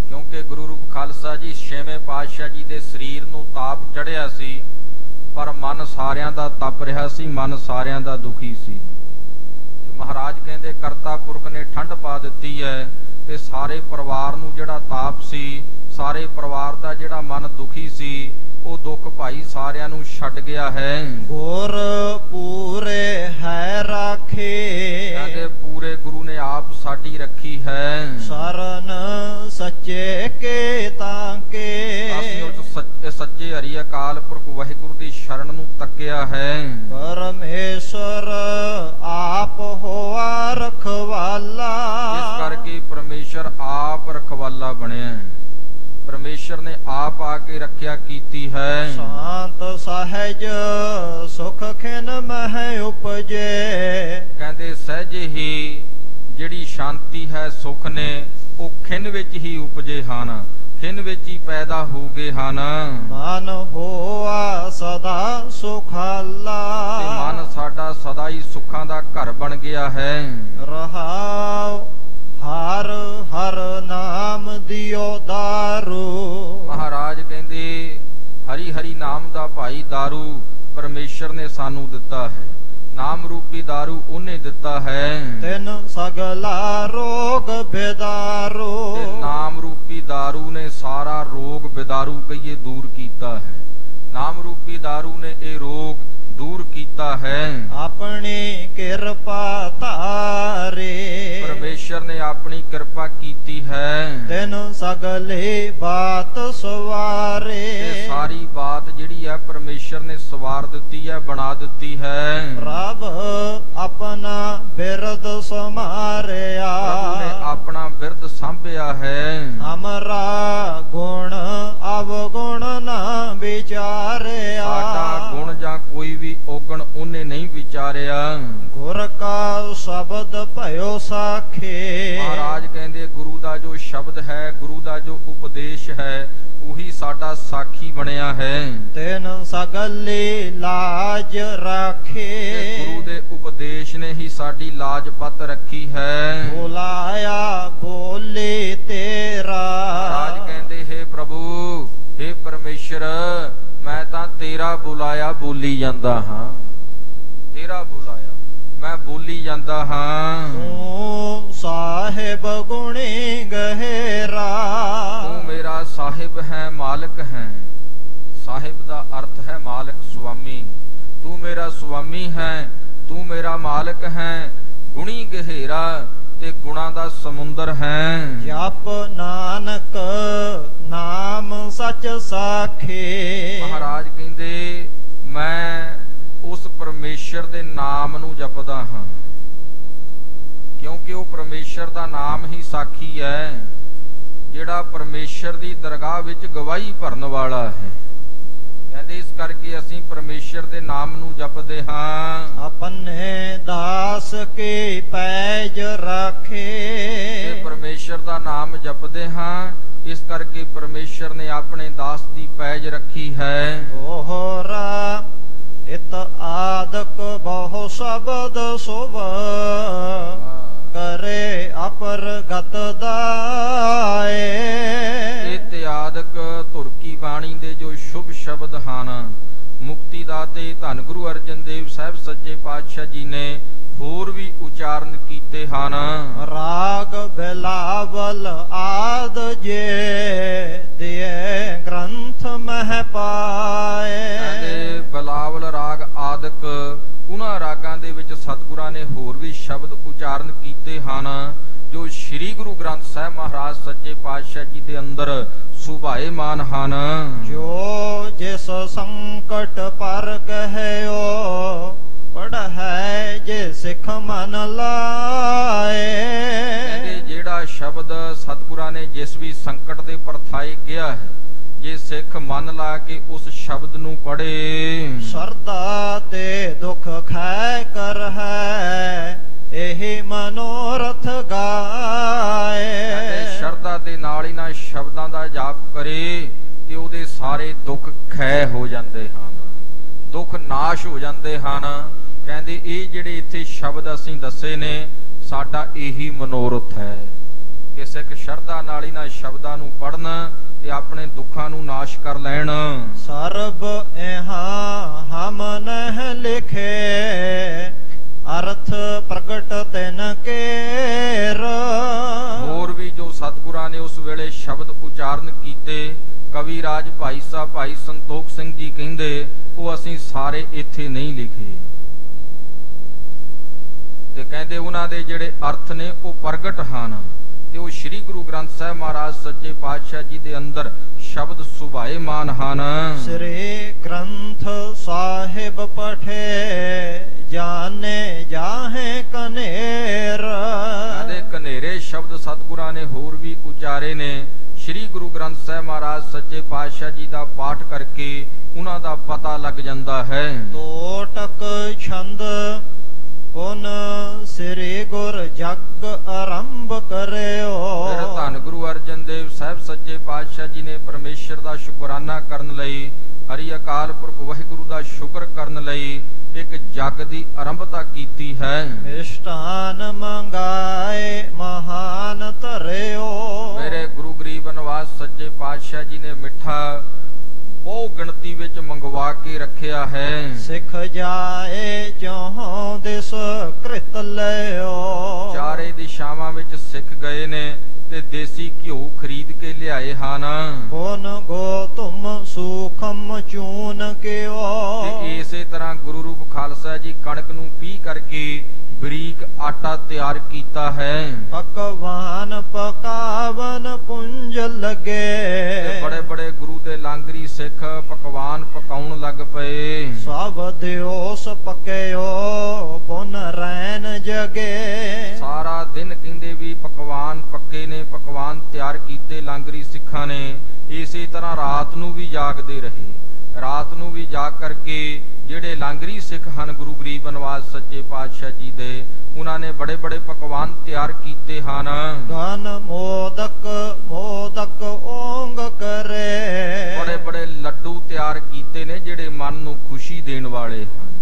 ਕਿਉਂਕਿ ਗੁਰੂ ਰੂਪ ਖਾਲਸਾ ਜੀ ਛੇਵੇਂ ਪਾਤਸ਼ਾਹ ਜੀ ਦੇ ਸਰੀਰ ਨੂੰ ਤਾਪ ਚੜਿਆ ਸੀ, ਪਰ ਮਨ ਸਾਰਿਆਂ ਦਾ ਤਪ ਰਿਹਾ ਸੀ, ਮਨ ਸਾਰਿਆਂ ਦਾ ਦੁਖੀ ਸੀ। ਮਹਾਰਾਜ ਕਹਿੰਦੇ ਕਰਤਾ ਪੁਰਖ ਨੇ ਠੰਡ ਪਾ ਦਿੱਤੀ ਹੈ ਤੇ ਸਾਰੇ ਪਰਿਵਾਰ ਨੂੰ ਜਿਹੜਾ ਤਾਪ ਸੀ, ਸਾਰੇ ਪਰਿਵਾਰ ਦਾ ਜਿਹੜਾ ਮਨ ਦੁਖੀ ਸੀ, ਉਹ ਦੁੱਖ ਭਾਈ ਸਾਰਿਆਂ ਨੂੰ ਛੱਡ ਗਿਆ ਹੈ। ਗੁਰ ਪੂਰੇ ਹੈ ਰਾਖੇ, ਕਹਿੰਦੇ ਪੂਰੇ ਗੁਰੂ ਨੇ ਆਪ ਸਾਡੀ ਰੱਖੀ ਹੈ। ਸਰਨ ਸੱਚੇ ਕੇ ਤਾਂਕੇ, ਅਸੀਂ ਉਸ ਸੱਚੇ ਹਰੀ ਅਕਾਲ ਪੁਰਖ ਵਾਹਿਗੁਰੂ ਦੀ ਸ਼ਰਨ ਨੂੰ ਤੱਕਿਆ ਹੈ। ਪਰਮੇਸ਼ਰ ਆਪ ਹੋਆ ਰਖਵਾਲਾ, ਇਸ ਕਰਕੇ ਪਰਮੇਸ਼ਰ ਆਪ ਰਖਵਾਲਾ ਬਣਿਆ। ਪਰਮੇਸ਼ਰ ਨੇ ਆਪ ਆ ਕੇ ਰੱਖਿਆ ਕੀਤੀ ਹੈ। ਸ਼ਾਂਤ ਸਹਿਜ ਸੁਖ ਖਿਨ ਮਹਿ ਉਪਜੇ, ਕਹਿੰਦੇ ਸਹਿਜੇ ਹੀ ਜਿਹੜੀ ਸ਼ਾਂਤੀ ਹੈ, ਸੁਖ ਨੇ, ਉਹ ਖਿਨ ਵਿੱਚ ਹੀ ਉਪਜੇ ਹਨ, ਖਿਨ ਵਿੱਚ ਹੀ ਪੈਦਾ ਹੋ ਗਏ ਹਨ। ਮਨ ਹੋਆ ਸਦਾ ਸੁਖਾਲਾ, ਤੇ ਮਨ ਸਾਡਾ ਸਦਾ ਹੀ ਸੁੱਖਾਂ ਦਾ ਘਰ ਬਣ ਗਿਆ ਹੈ। ਰਹਾਉ ਹਰ ਹਰ ਨਾਮ ਦਿਓ ਦਾਰੂ, ਮਹਾਰਾਜ ਕਹਿੰਦੇ ਹਰੀ ਹਰੀ ਨਾਮ ਦਾ ਭਾਈ ਦਾਰੂ ਪਰਮੇਸ਼ਰ ਨੇ ਸਾਨੂੰ ਦਿੱਤਾ ਹੈ। ਨਾਮ ਰੂਪੀ ਦਾਰੂ ਉਹਨੇ ਦਿੱਤਾ ਹੈ। ਤਿਨ ਸਗਲਾ ਰੋਗ ਬੇਦਾਰੂ, ਤੇ ਨਾਮ ਰੂਪੀ ਦਾਰੂ ਨੇ ਸਾਰਾ ਰੋਗ ਬੇਦਾਰੂ ਕਹੀਏ ਦੂਰ ਕੀਤਾ ਹੈ। ਨਾਮ ਰੂਪੀ ਦਾਰੂ ਨੇ ਇਹ ਰੋਗ ਦੂਰ ਕੀਤਾ ਹੈ। ਆਪਣੀ ਕਿਰਪਾ ਧਾਰੇ, ਪਰਮੇਸ਼ਰ ਨੇ ਆਪਣੀ ਕਿਰਪਾ ਕੀਤੀ ਹੈ। ਤਿਨ ਸਗਲੇ ਬਾਤ ਸਵਾਰੇ, ਤੇ ਸਾਰੀ ਬਾਤ ਜਿਹੜੀ ਹੈ ਪਰਮੇਸ਼ਰ ਨੇ ਸਵਾਰ ਦਿੱਤੀ ਹੈ, ਬਣਾ ਦਿੱਤੀ ਹੈ। नहीं विचारिया। गुर का शब्द भयो साखे। महाराज कहते गुरु दा जो शब्द है, गुरु दा जो उपदेश है, ਉਹੀ ਸਾਡਾ ਸਾਖੀ ਬਣਿਆ ਹੈ। ਤੈਨ ਸਗਲੇ ਲਾਜ ਰਾਖੇ। ਗੁਰੂ ਦੇ ਉਪਦੇਸ਼ ਨੇ ਹੀ ਸਾਡੀ ਲਾਜ ਪੱਤ ਰੱਖੀ ਹੈ। ਬੁਲਾਇਆ ਬੋਲੇ ਤੇਰਾ। ਮਹਾਰਾਜ ਕਹਿੰਦੇ ਹੈ ਪ੍ਰਭੂ, हे ਪਰਮੇਸ਼ਰ, ਮੈਂ ਤਾਂ ਤੇਰਾ ਬੁਲਾਇਆ ਬੋਲੀ ਜਾਂਦਾ ਹਾਂ। ਤੇਰਾ ਬੁਲਾਇਆ ਮੈਂ ਬੋਲੀ ਜਾਂਦਾ ਹਾਂ। ਤੂੰ ਸਾਹਿਬ ਗੁਣੀ ਗਹਿਰਾ। ਤੂੰ ਮੇਰਾ ਸਾਹਿਬ ਹੈ, ਮਾਲਕ ਹੈ। ਸਾਹਿਬ ਦਾ ਅਰਥ ਹੈ ਮਾਲਕ, ਸੁਆਮੀ। ਤੂੰ ਮੇਰਾ ਸੁਆਮੀ ਹੈ, ਤੂੰ ਮੇਰਾ ਮਾਲਕ ਹੈ। ਗੁਣੀ ਗਹਿਰਾ ਤੇ ਗੁਣਾ ਦਾ ਸਮੁੰਦਰ ਹੈ। ਜਪ ਨਾਨਕ ਨਾਮ ਸੱਚ ਸਾਖੇ। ਮਹਾਰਾਜ ਕਹਿੰਦੇ ਮੈਂ ਉਸ ਪਰਮੇਸ਼ਰ ਦੇ ਨਾਮ ਨੂੰ ਜਪਦਾ ਹਾਂ, ਕਿਉਂਕਿ ਉਹ ਪਰਮੇਸ਼ਰ ਦਾ ਨਾਮ ਹੀ ਸਾਖੀ ਹੈ, ਜਿਹੜਾ ਪਰਮੇਸ਼ਰ ਦੀ ਦਰਗਾਹ ਵਿੱਚ ਗਵਾਹੀ ਭਰਨ ਵਾਲਾ ਹੈ। ਕਹਿੰਦੇ ਇਸ ਕਰਕੇ ਅਸੀਂ ਪਰਮੇਸ਼ਰ ਦੇ ਨਾਮ ਨੂੰ ਜਪਦੇ ਹਾਂ। ਆਪਣੇ ਦਾਸ ਕੇ ਪੈਜ ਰਾਖੇ। ਤੇ ਪਰਮੇਸ਼ਰ ਦਾ ਨਾਮ ਜਪਦੇ ਹਾਂ, ਇਸ ਕਰਕੇ ਪਰਮੇਸ਼ਰ ਨੇ ਆਪਣੇ ਦਾਸ ਦੀ ਪੈਜ ਰੱਖੀ ਹੈ। ਦੋਹਰਾ ਇਤ ਆਦਕ ਬਹੁ ਸ਼ਬਦ ਸੁਭ ਕਰੇ ਅਪਰਗਤ ਦਾਏ। ਇਤਿਆਦਕ ਧੁਰਕੀ ਬਾਣੀ ਦੇ ਜੋ ਸ਼ੁਭ ਸ਼ਬਦ ਹਨ, ਮੁਕਤੀ ਦਾਤੇ ਧੰਨ ਗੁਰੂ ਅਰਜਨ ਦੇਵ ਸਾਹਿਬ ਸੱਚੇ ਪਾਤਸ਼ਾਹ ਜੀ ਨੇ ਹੋਰ ਵੀ ਉਚਾਰਨ ਕੀਤੇ ਹਨ। ਰਾਗ ਬਿਲਾਵਲ ਆਦ ਜੇ ਦਿਏ ਗ੍ਰੰਥ ਮਹਿ ਪਾਏ। ਕਹਿੰਦੇ ਬਿਲਾਵਲ ਰਾਗ ਆਦਿਕ ਉਹਨਾਂ ਰਾਗਾਂ ਦੇ ਵਿੱਚ ਸਤਿਗੁਰਾਂ ਨੇ ਹੋਰ ਵੀ ਸ਼ਬਦ ਉਚਾਰਨ ਕੀਤੇ ਹਨ, ਜੋ ਸ੍ਰੀ ਗੁਰੂ ਗ੍ਰੰਥ ਸਾਹਿਬ ਮਹਾਰਾਜ ਸੱਚੇ ਪਾਤਸ਼ਾਹ ਜੀ ਦੇ ਅੰਦਰ ਸੁਭਾਏਮਾਨ ਹਨ। ਜੋ ਜਿਸ ਸੰਕਟ ਪਰ ਕਹਿਓ ਪੜ੍ਹੈ ਜੇ ਸਿੱਖ ਮਨ ਲਾਏ। ਕਹਿੰਦੇ ਜਿਹੜਾ ਸ਼ਬਦ ਸਤਿਗੁਰਾਂ ਨੇ ਜਿਸ ਵੀ ਸੰਕਟ ਦੇ ਪਰਥਾਏ ਗਿਆ ਹੈ, ਜੇ ਸਿੱਖ ਮਨ ਲਾ ਕੇ ਉਸ ਸ਼ਬਦ ਨੂੰ ਪੜ੍ਹੇ, ਸਰਦਾ ਤੇ ਦੁੱਖ ਖੈ ਕਰ ਹੈ ਇਹ ਮਨੋਰਥ ਗਾਏ। ਸ਼ਰਧਾ ਦੇ ਨਾਲ ਇਹਨਾਂ ਸ਼ਬਦਾਂ ਦਾ ਜਾਪ ਕਰੇ ਤੇ ਉਹਦੇ ਸਾਰੇ ਦੁੱਖ ਖੈ ਹੋ ਜਾਂਦੇ ਹਨ, ਦੁੱਖ ਨਾਸ਼ ਹੋ ਜਾਂਦੇ ਹਨ। ਕਹਿੰਦੇ ਇਹ ਜਿਹੜੇ ਇੱਥੇ ਸ਼ਬਦ ਅਸੀਂ ਦੱਸੇ ਨੇ, ਸਾਡਾ ਇਹੀ ਮਨੋਰਥ ਹੈ ਕਿ ਸਿੱਖ ਸ਼ਰਧਾ ਨਾਲ ਇਹਨਾਂ ਸ਼ਬਦਾਂ ਨੂੰ ਪੜ੍ਹਨ ਤੇ ਆਪਣੇ ਦੁੱਖਾਂ ਨੂੰ ਨਾਸ਼ ਕਰ ਲੈਣ। ਸਰਬ ਇਹਾਂ ਹਮ ਨਹਿ ਲਿਖੇ ਅਰਥ ਪ੍ਰਗਟ ਤਿਨ ਕੇਰ। ਹੋਰ ਵੀ ਜੋ ਸਤਿਗੁਰਾਂ ਨੇ ਉਸ ਵੇਲੇ ਸ਼ਬਦ ਉਚਾਰਨ ਕੀਤੇ, ਕਵੀ ਰਾਜ ਭਾਈ ਸਾਹਿਬ ਭਾਈ ਸੰਤੋਖ ਸਿੰਘ ਜੀ ਕਹਿੰਦੇ ਉਹ ਅਸੀਂ ਸਾਰੇ ਇੱਥੇ ਨਹੀਂ ਲਿਖੇ। ਤੇ ਕਹਿੰਦੇ ਉਹਨਾਂ ਦੇ ਜਿਹੜੇ ਅਰਥ ਨੇ ਉਹ ਪ੍ਰਗਟ ਹਨ, ਤੇ ਉਹ ਸ੍ਰੀ ਗੁਰੂ ਗ੍ਰੰਥ ਸਾਹਿਬ ਮਹਾਰਾਜ ਸੱਚੇ ਪਾਤਸ਼ਾਹ ਜੀ ਦੇ ਅੰਦਰ ਸ਼ਬਦ ਸੁਭਾਏਮਾਨ ਹਨ। ਸ੍ਰੀ ਗ੍ਰੰਥ ਸਾਹਿਬ ਪਠੇ ਜਾਣੇ ਜਾਹੇ ਕਨੇਰ। ਕਹਿੰਦੇ ਕਨੇਰੇ ਸ਼ਬਦ ਸਤਿਗੁਰਾਂ ਨੇ ਹੋਰ ਵੀ ਉਚਾਰੇ ਨੇ। ਸ੍ਰੀ ਗੁਰੂ ਗ੍ਰੰਥ ਸਾਹਿਬ ਮਹਾਰਾਜ ਸੱਚੇ ਪਾਤਸ਼ਾਹ ਜੀ ਦਾ ਪਾਠ ਕਰਕੇ ਉਹਨਾਂ ਦਾ ਪਤਾ ਲੱਗ ਜਾਂਦਾ ਹੈ। ਤੋਟਕ ਛੰਦ ਪੁਨ ਸ੍ਰੀ ਗੁਰ ਜਗ ਆਰੰਭ ਕਰਿਓ। ਫਿਰ ਧੰਨ ਗੁਰੂ ਅਰਜਨ ਦੇਵ ਸਾਹਿਬ ਸੱਚੇ ਪਾਤਸ਼ਾਹ ਜੀ ਨੇ ਪਰਮੇਸ਼ਰ ਦਾ ਸ਼ੁਕਰਾਨਾ ਕਰਨ ਲਈ, ਹਰੀ ਅਕਾਲ ਪੁਰਖ ਵਾਹਿਗੁਰੂ ਦਾ ਸ਼ੁਕਰ ਕਰਨ ਲਈ ਇੱਕ ਜਗ ਦੀ ਆਰੰਭਤਾ ਕੀਤੀ ਹੈ। ਮਿਸ਼ਟਾਨ ਮੰਗਾਏ ਮਹਾਨ ਧਰਿਓ। ਮੇਰੇ ਗੁਰੂ ਗਰੀਬ ਨਿਵਾਸ ਸੱਚੇ ਪਾਤਸ਼ਾਹ ਜੀ ਨੇ ਮਿੱਠਾ ਬਹੁ ਗਿਣਤੀ ਵਿੱਚ ਮੰਗਵਾ ਕੇ ਰੱਖਿਆ ਹੈ। ਸਿੱਖ ਜਾਏ ਚੋਂ ਦਿਸ ਕ੍ਰਿਤ ਲਿਓ। ਚਾਰੇ ਦਿਸ਼ਾਵਾਂ ਵਿੱਚ ਸਿੱਖ ਗਏ ਨੇ ਤੇ ਦੇਸੀ ਘਿਓ ਖਰੀਦ ਕੇ ਲਿਆਏ ਹਨ। ਪੁਨ ਗੋ ਤੁਮ ਸੂਖਮ ਚੂਨ ਕਿਓ। ਤੇ ਇਸੇ ਤਰ੍ਹਾਂ ਗੁਰੂ ਰੂਪ ਖਾਲਸਾ ਜੀ ਕਣਕ ਨੂੰ ਪੀਹ ਕਰਕੇ ਬਰੀਕ ਆਟਾ ਤਿਆਰ ਕੀਤਾ ਹੈ। ਪਕਵਾਨ ਪਕਾਵਨ ਪੁੰਜ ਲਗੇ। ਬੜੇ ਬੜੇ ਗੁਰੂ ਦੇ ਲਾਂਗਰੀ ਸਿੱਖ ਪਕਵਾਨ ਪਕਾਉਣ ਲੱਗ ਪਏ। ਸਭ ਦਿਓਸ ਪਕਿਓ ਪੁਨ ਰੈਨ ਜਗੇ। ਸਾਰਾ ਦਿਨ ਕਹਿੰਦੇ ਵੀ ਪਕਵਾਨ ਪੱਕੇ ਨੇ, ਪਕਵਾਨ ਤਿਆਰ ਕੀਤੇ ਲਾਂਗਰੀ ਸਿੱਖਾਂ ਨੇ। ਇਸੇ ਤਰ੍ਹਾਂ ਰਾਤ ਨੂੰ ਵੀ ਜਾਗਦੇ ਰਹੇ। ਰਾਤ ਨੂੰ ਵੀ ਜਾਗ ਕਰਕੇ ਜਿਹੜੇ ਲਾਂਗਰੀ ਸਿੱਖ ਹਨ ਗੁਰੂ ਗਰੀਬ ਨਿਵਾਜ ਸੱਚੇ ਪਾਤਸ਼ਾਹ ਜੀ ਦੇ, ਉਹਨਾਂ ਨੇ ਬੜੇ ਬੜੇ ਪਕਵਾਨ ਤਿਆਰ ਕੀਤੇ ਹਨ। ਗਨ ਮੋਦਕ ਮੋਦਕ ਓੰਗ ਕਰੇ, ਬੜੇ ਬੜੇ ਲੱਡੂ ਤਿਆਰ ਕੀਤੇ ਨੇ ਜਿਹੜੇ ਮਨ ਨੂੰ ਖੁਸ਼ੀ ਦੇਣ ਵਾਲੇ ਹਨ।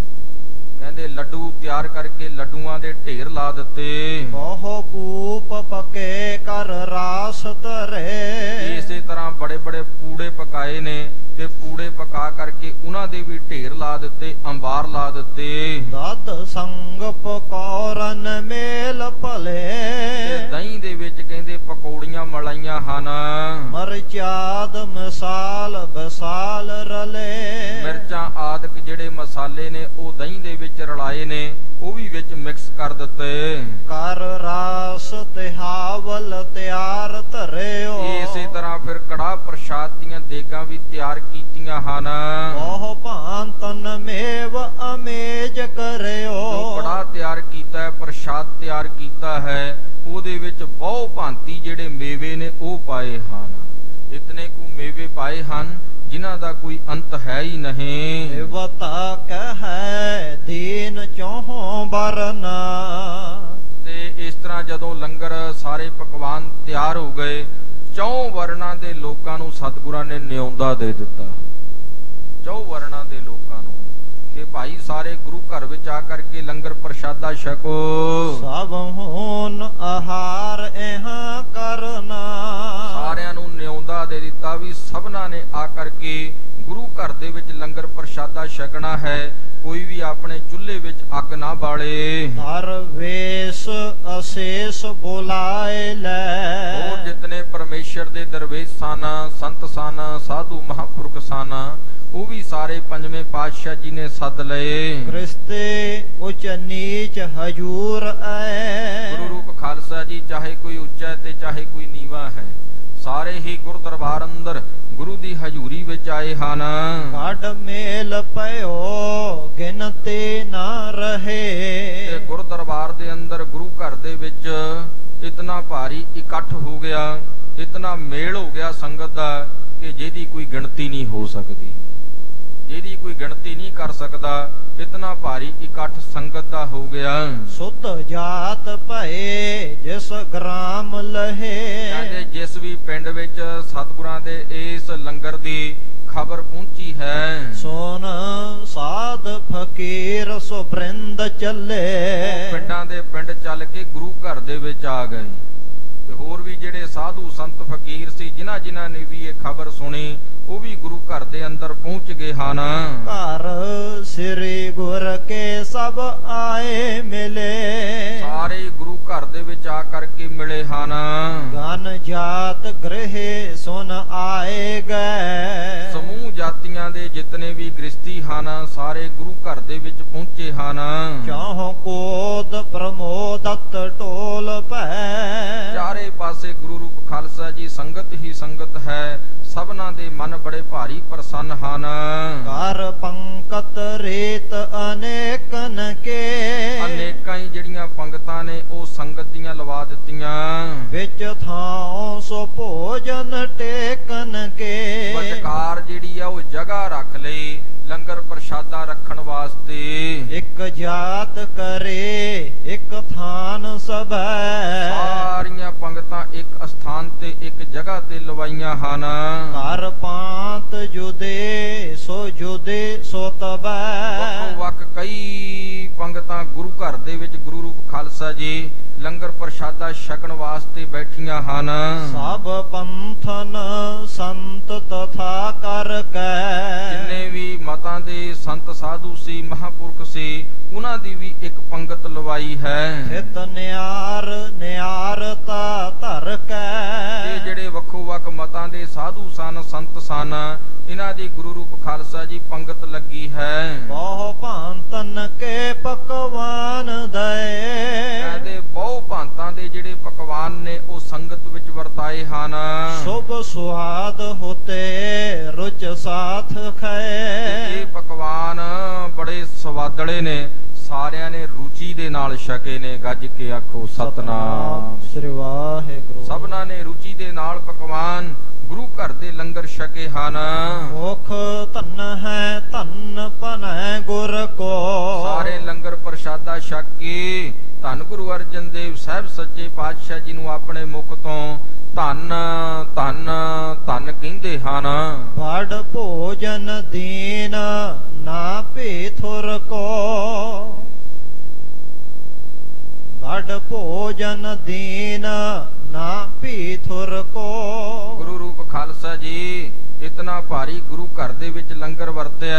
ਕਹਿੰਦੇ ਲੱਡੂ ਤਿਆਰ ਕਰਕੇ ਲੱਡੂਆਂ ਦੇ ਢੇਰ ਲਾ ਦਿੱਤੇ। ਬਹੁ ਪੂਪ ਪਕੇ ਕਰ ਰਾਸ ਧਰੇ, ਇਸੇ ਤਰ੍ਹਾਂ ਬੜੇ ਬੜੇ ਪੂੜੇ ਪਕਾਏ ਨੇ ਤੇ ਪੂੜੇ ਪਕਾ ਕਰਕੇ ਉਹਨਾਂ ਦੇ ਵੀ ਢੇਰ ਲਾ ਦਿੱਤੇ, ਅੰਬਾਰ ਲਾ ਦਿੱਤੇ। ਦਦ ਸੰਗ ਪਕੌਰਨ ਮੇਲ ਭਲੇ, ਤੇ ਦਹੀਂ ਦੇ ਵਿੱਚ ਕਹਿੰਦੇ ਪਕੌੜੀਆਂ ਮਲਾਈਆਂ ਹਨ। ਮਰਚਾਦ ਮਸਾਲ ਬਸਾਲ ਰਲੇ, ਮਿਰਚਾਂ ਆਦਿਕ ਜਿਹੜੇ ਮਸਾਲੇ ਨੇ ਉਹ ਦਹੀਂ ਦੇ ਵਿੱਚ ਰਲਾਏ ਨੇ, ਉਹ ਵੀ ਵਿੱਚ ਮਿਕਸ ਕਰ ਦਿੱਤੇ। ਕਰ ਰਾਸ ਤਿਹਾਵਲ ਤਿਆਰ ਧਰਿਓ, ਇਸੇ ਤਰ੍ਹਾਂ ਫਿਰ ਕੜਾਹ ਪ੍ਰਸ਼ਾਦ ਦੀਆਂ ਦੇਗਾਂ ਵੀ ਤਿਆਰ ਕੀਤੀਆਂ ਹਨ। ਬਹੁ ਭਾਂਤਨ ਮੇਵ ਅਮੇਜ ਕਰਿਓ, ਜੋ ਕੜਾਹ ਤਿਆਰ ਕੀਤਾ ਹੈ, ਪ੍ਰਸ਼ਾਦ ਤਿਆਰ ਕੀਤਾ ਹੈ, ਉਹਦੇ ਵਿੱਚ ਬਹੁ ਭਾਂਤੀ ਜਿਹੜੇ ਮੇਵੇ ਨੇ ਉਹ ਪਾਏ ਹਨ। ਇਤਨੇ ਕੁ ਮੇਵੇ ਪਾਏ ਹਨ ਜਿਨ੍ਹਾਂ ਦਾ ਕੋਈ ਅੰਤ ਹੈ ਹੀ ਨਹੀਂ। ਦੇਵਤਾ ਕਹੈ ਦੀਨ ਚੋਹੋਂ ਬਰਨਾ, ਤੇ ਇਸ ਤਰ੍ਹਾਂ ਜਦੋਂ ਲੰਗਰ ਸਾਰੇ ਪਕਵਾਨ ਤਿਆਰ ਹੋ ਗਏ, ਚੌਂ ਵਰਨਾਂ ਦੇ ਲੋਕਾਂ ਨੂੰ ਸਤਿਗੁਰਾਂ ਨੇ ਨਿਉਂਦਾ ਦੇ ਦਿੱਤਾ। ਚੌਂ ਵਰਨਾਂ ਦੇ ਲੋਕਾਂ ਨੂੰ ਕਿ ਭਾਈ ਸਾਰੇ ਗੁਰੂ ਘਰ ਵਿੱਚ ਆ ਕਰਕੇ ਲੰਗਰ ਪ੍ਰਸ਼ਾਦਾ ਛਕੋ। ਸਭ ਹੋਨ ਆਹਾਰ ਇਹਾਂ ਕਰਨਾ, ਸਾਰਿਆਂ ਨੂੰ ਨਿਉਂਦਾ ਦੇ ਦਿੱਤਾ ਵੀ ਸਭਨਾਂ ਨੇ ਆ ਕਰਕੇ ਗੁਰੂ ਘਰ ਦੇ ਵਿੱਚ ਲੰਗਰ ਪ੍ਰਸ਼ਾਦਾ ਛਕਣਾ ਹੈ। ਕੋਈ ਵੀ ਆਪਣੇ ਚੁੱਲ੍ਹੇ ਵਿੱਚ ਅੱਗ ਨਾ ਬਾਲੇ। ਦਰਵੇਸ਼ ਅਸ਼ੇਸ਼ ਬੁਲਾਏ ਲੈ, ਹੋਰ ਜਿਤਨੇ ਪਰਮੇਸ਼ਰ ਦੇ ਦਰਵੇਸ਼ ਸਨ, ਸੰਤ ਸਨ, ਸਾਧੂ ਮਹਾਂਪੁਰਖ ਸਨ, ਉਹ ਵੀ ਸਾਰੇ ਪੰਜਵੇਂ ਪਾਤਸ਼ਾਹ ਜੀ ਨੇ ਸੱਦ ਲਏ। ਕ੍ਰਿਸਤੇ ਉੱਚ ਨੀਚ ਹਜੂਰ ਆਏ, ਗੁਰੂ ਰੂਪ ਖਾਲਸਾ ਜੀ ਚਾਹੇ ਕੋਈ ਉੱਚਾ ਤੇ ਚਾਹੇ ਕੋਈ ਨੀਵਾਂ ਹੈ, ਸਾਰੇ ਹੀ ਗੁਰ ਦਰਬਾਰ ਅੰਦਰ ਗੁਰੂ ਦੀ ਹਜ਼ੂਰੀ ਵਿੱਚ ਆਏ ਹਨ। ਕੱਢ ਮੇਲ ਪਇਓ ਗਿਣਤੀ ਨਾ ਰਹੇ, ਤੇ ਗੁਰ ਦਰਬਾਰ ਦੇ ਅੰਦਰ ਗੁਰੂ ਘਰ ਦੇ ਵਿੱਚ ਇਤਨਾ ਭਾਰੀ ਇਕੱਠ ਹੋ ਗਿਆ, ਇਤਨਾ ਮੇਲ ਹੋ ਗਿਆ ਸੰਗਤ ਦਾ ਕਿ ਜਿਹਦੀ ਕੋਈ ਗਿਣਤੀ ਨਹੀਂ ਹੋ ਸਕਦੀ, ਜਿਹਦੀ ਕੋਈ ਗਿਣਤੀ ਨਹੀਂ ਕਰ ਸਕਦਾ। ਇਤਨਾ ਭਾਰੀ ਇਕੱਠ ਸੰਗਤ ਦਾ ਹੋ ਗਿਆ। ਸੁਤ ਜਾਤ ਭਏ ਜਿਸ ਗ੍ਰਾਮ ਲਹੇ, ਕਹਿੰਦੇ ਜਿਸ ਵੀ ਪਿੰਡ ਵਿੱਚ ਸਤਿਗੁਰਾਂ ਦੇ ਇਸ ਲੰਗਰ ਦੀ ਖਬਰ ਪਹੁੰਚੀ ਹੈ, ਸੋਨ ਸਾਧ ਫਕੀਰ ਸੋ ਬ੍ਰਿੰਦ ਚੱਲੇ, ਪਿੰਡਾਂ ਦੇ ਪਿੰਡ ਚੱਲ ਕੇ ਗੁਰੂ ਘਰ ਦੇ ਵਿੱਚ ਆ ਗਏ। ਤੇ ਹੋਰ ਵੀ ਜਿਹੜੇ ਸਾਧੂ ਸੰਤ ਫਕੀਰ ਸੀ, ਜਿਨ੍ਹਾਂ ਜਿਨ੍ਹਾਂ ਨੇ ਵੀ ਇਹ ਖਬਰ ਸੁਣੀ, ਉਹ ਵੀ ਗੁਰੂ ਘਰ ਦੇ ਅੰਦਰ ਪਹੁੰਚ ਗਏ ਹਨ। ਘਰ ਸ੍ਰੀ ਗੁਰ ਕੇ ਸਭ ਆਏ ਮਿਲੇ, ਸਾਰੇ ਗੁਰੂ ਘਰ ਦੇ ਵਿੱਚ ਆ ਕਰਕੇ ਮਿਲੇ ਹਨ। ਗਨ ਜਾਤ ਗ੍ਰਹਿ ਸੁਨ ਆਏ ਗਏ, ਸਮੂਹ ਜਾਤੀਆਂ ਦੇ ਜਿਤਨੇ ਵੀ ਗ੍ਰਸਤੀ ਹਨ, ਸਾਰੇ ਗੁਰੂ ਘਰ ਦੇ ਵਿੱਚ ਪਹੁੰਚੇ ਹਨ। ਚਾਹੋ ਕੋਦ ਪ੍ਰਮੋਦਤ ਢੋਲ ਭੈ, ਚਾਰੇ ਪਾਸੇ ਗੁਰੂ ਰੂਪ ਖਾਲਸਾ ਜੀ ਸੰਗਤ ਹੀ ਸੰਗਤ ਹੈ। ਸਭਨਾਂ ਦੇ ਮਨ ਬੜੇ ਭਾਰੀ ਪ੍ਰਸੰਨ ਹਨ। ਕਰ ਪੰਕਤ ਰੇਤ ਅਨੇਕਨ ਕੇ, ਅਨੇਕਾਂ ਹੀ ਜਿਹੜੀਆਂ ਪੰਗਤਾਂ ਨੇ ਉਹ ਸੰਗਤ ਦੀਆਂ ਲਵਾ ਦਿੱਤੀਆਂ। ਵਿੱਚ ਥਾਂ ਸੋ ਭੋਜਨ ਟੇਕਨ ਕੇ, ਵਿਚਕਾਰ ਜਿਹੜੀ ਆ ਉਹ ਜਗ੍ਹਾ ਰੱਖ ਲਈ ਲੰਗਰ ਪ੍ਰਸ਼ਾਦਾ ਰੱਖਣ ਵਾਸਤੇ। ਇੱਕ ਜਾਤ ਕਰੇ ਇੱਕ ਥਾਨ ਸਭੈ, ਸਾਰੀਆਂ ਪੰਗਤਾਂ ਇੱਕ ਸਥਾਨ ਤੇ ਇੱਕ ਜਗ੍ਹਾ ਤੇ ਲਵਾਈਆਂ ਹਨ। ਘਰ ਪਾਂਤ ਜੁਦੇ ਸੋ ਜੁਦੇ ਸੋ ਤਬੈ, ਵੱਖੋ ਵੱਖ ਕਈ ਪੰਗਤਾਂ ਗੁਰੂ ਘਰ ਦੇ ਵਿੱਚ ਗੁਰੂ ਰੂਪ ਖਾਲਸਾ ਜੀ ਲੰਗਰ ਪ੍ਰਸ਼ਾਦਾ ਛਕਣ ਵਾਸਤੇ ਬੈਠੀਆਂ ਹਨ। ਸਭ ਪੰਥਨ ਸੰਤ ਤਥਾ ਕਰ ਕੈ, ਜਿੰਨੇ ਵੀ ਮਤਾਂ ਦੇ ਸੰਤ ਸਾਧੂ ਸੀ, ਮਹਾਂਪੁਰਖ ਸੀ, ਉਹਨਾਂ ਦੀ ਵੀ ਇੱਕ ਪੰਗਤ ਲਵਾਈ ਹੈ। ਹਿਤ ਨਿਆਰ ਨਿਆਰਤਾ ਧਰ ਕੈ, ਇਹ ਜਿਹੜੇ ਵੱਖੋ ਵੱਖ ਮਤਾਂ ਦੇ ਸਾਧੂ ਸਨ, ਸੰਤ ਸਨ, ਇਹਨਾਂ ਦੀ ਗੁਰੂ ਰੂਪ ਖਾਲਸਾ ਜੀ ਪੰਗਤ ਲੱਗੀ ਹੈ। ਬਹੁ ਭਾਂਤਨ ਕੇ ਪਕਵਾਨ ਦਏ, ਕਹਿੰਦੇ ਬਹੁ ਭਾਂਤਾਂ ਦੇ ਜਿਹੜੇ ਪਕਵਾਨ ਨੇ ਉਹ ਸੰਗਤ ਵਿੱਚ ਵਰਤਾਏ ਹਨ। ਸੁਭ ਸੁਆਦ ਹੋਤੇ ਰੁਚ ਸਾਥ ਖੈ, ਇਹ ਪਕਵਾਨ ਬੜੇ ਸਵਾਦਲੇ ਨੇ, ਸਾਰਿਆਂ ਨੇ ਰੁਚੀ ਰੁਚੀ ਦੇ ਨਾਲ ਛਕੇ ਨੇ। ਗੱਜ ਕੇ ਆਖੋ ਸਤਨਾਮ। ਸ੍ਰੀ ਵਾਹਿਗੁਰੂ। ਸਭਨਾਂ ਨੇ ਰੁਚੀ ਦੇ ਨਾਲ ਪਕਵਾਨ ਗੁਰੂ ਘਰ ਦੇ ਲੰਗਰ ਛਕੇ ਹਨ। ਮੁਖ ਧਨ ਹੈ ਧਨ ਭਨੈ ਗੁਰ ਕੋ। ਸਾਰੇ ਲੰਗਰ ਪ੍ਰਸ਼ਾਦਾ ਛਕ ਕੇ ਧੰਨ ਗੁਰੂ ਅਰਜਨ ਦੇਵ ਸਾਹਿਬ ਸੱਚੇ ਪਾਤਸ਼ਾਹ ਜੀ ਨੂੰ ਆਪਣੇ ਮੁਖ ਤੋਂ ਧੰਨ ਧੰਨ ਧੰਨ ਕਹਿੰਦੇ ਹਨ। ਵਡ ਭੋਜਨ ਦੀਨ ਨਾ ਭੇਥੁਰ ਕੋ। ਵਡ ਭੋਜਨ ਦੀਨ ਨਾ ਭੇਥੁਰ ਕੋ। ਗੁਰੂ ਰੂਪ ਖਾਲਸਾ ਜੀ ਇਤਨਾ ਭਾਰੀ ਗੁਰੂ ਘਰ ਦੇ ਵਿੱਚ ਲੰਗਰ ਵਰਤਿਆ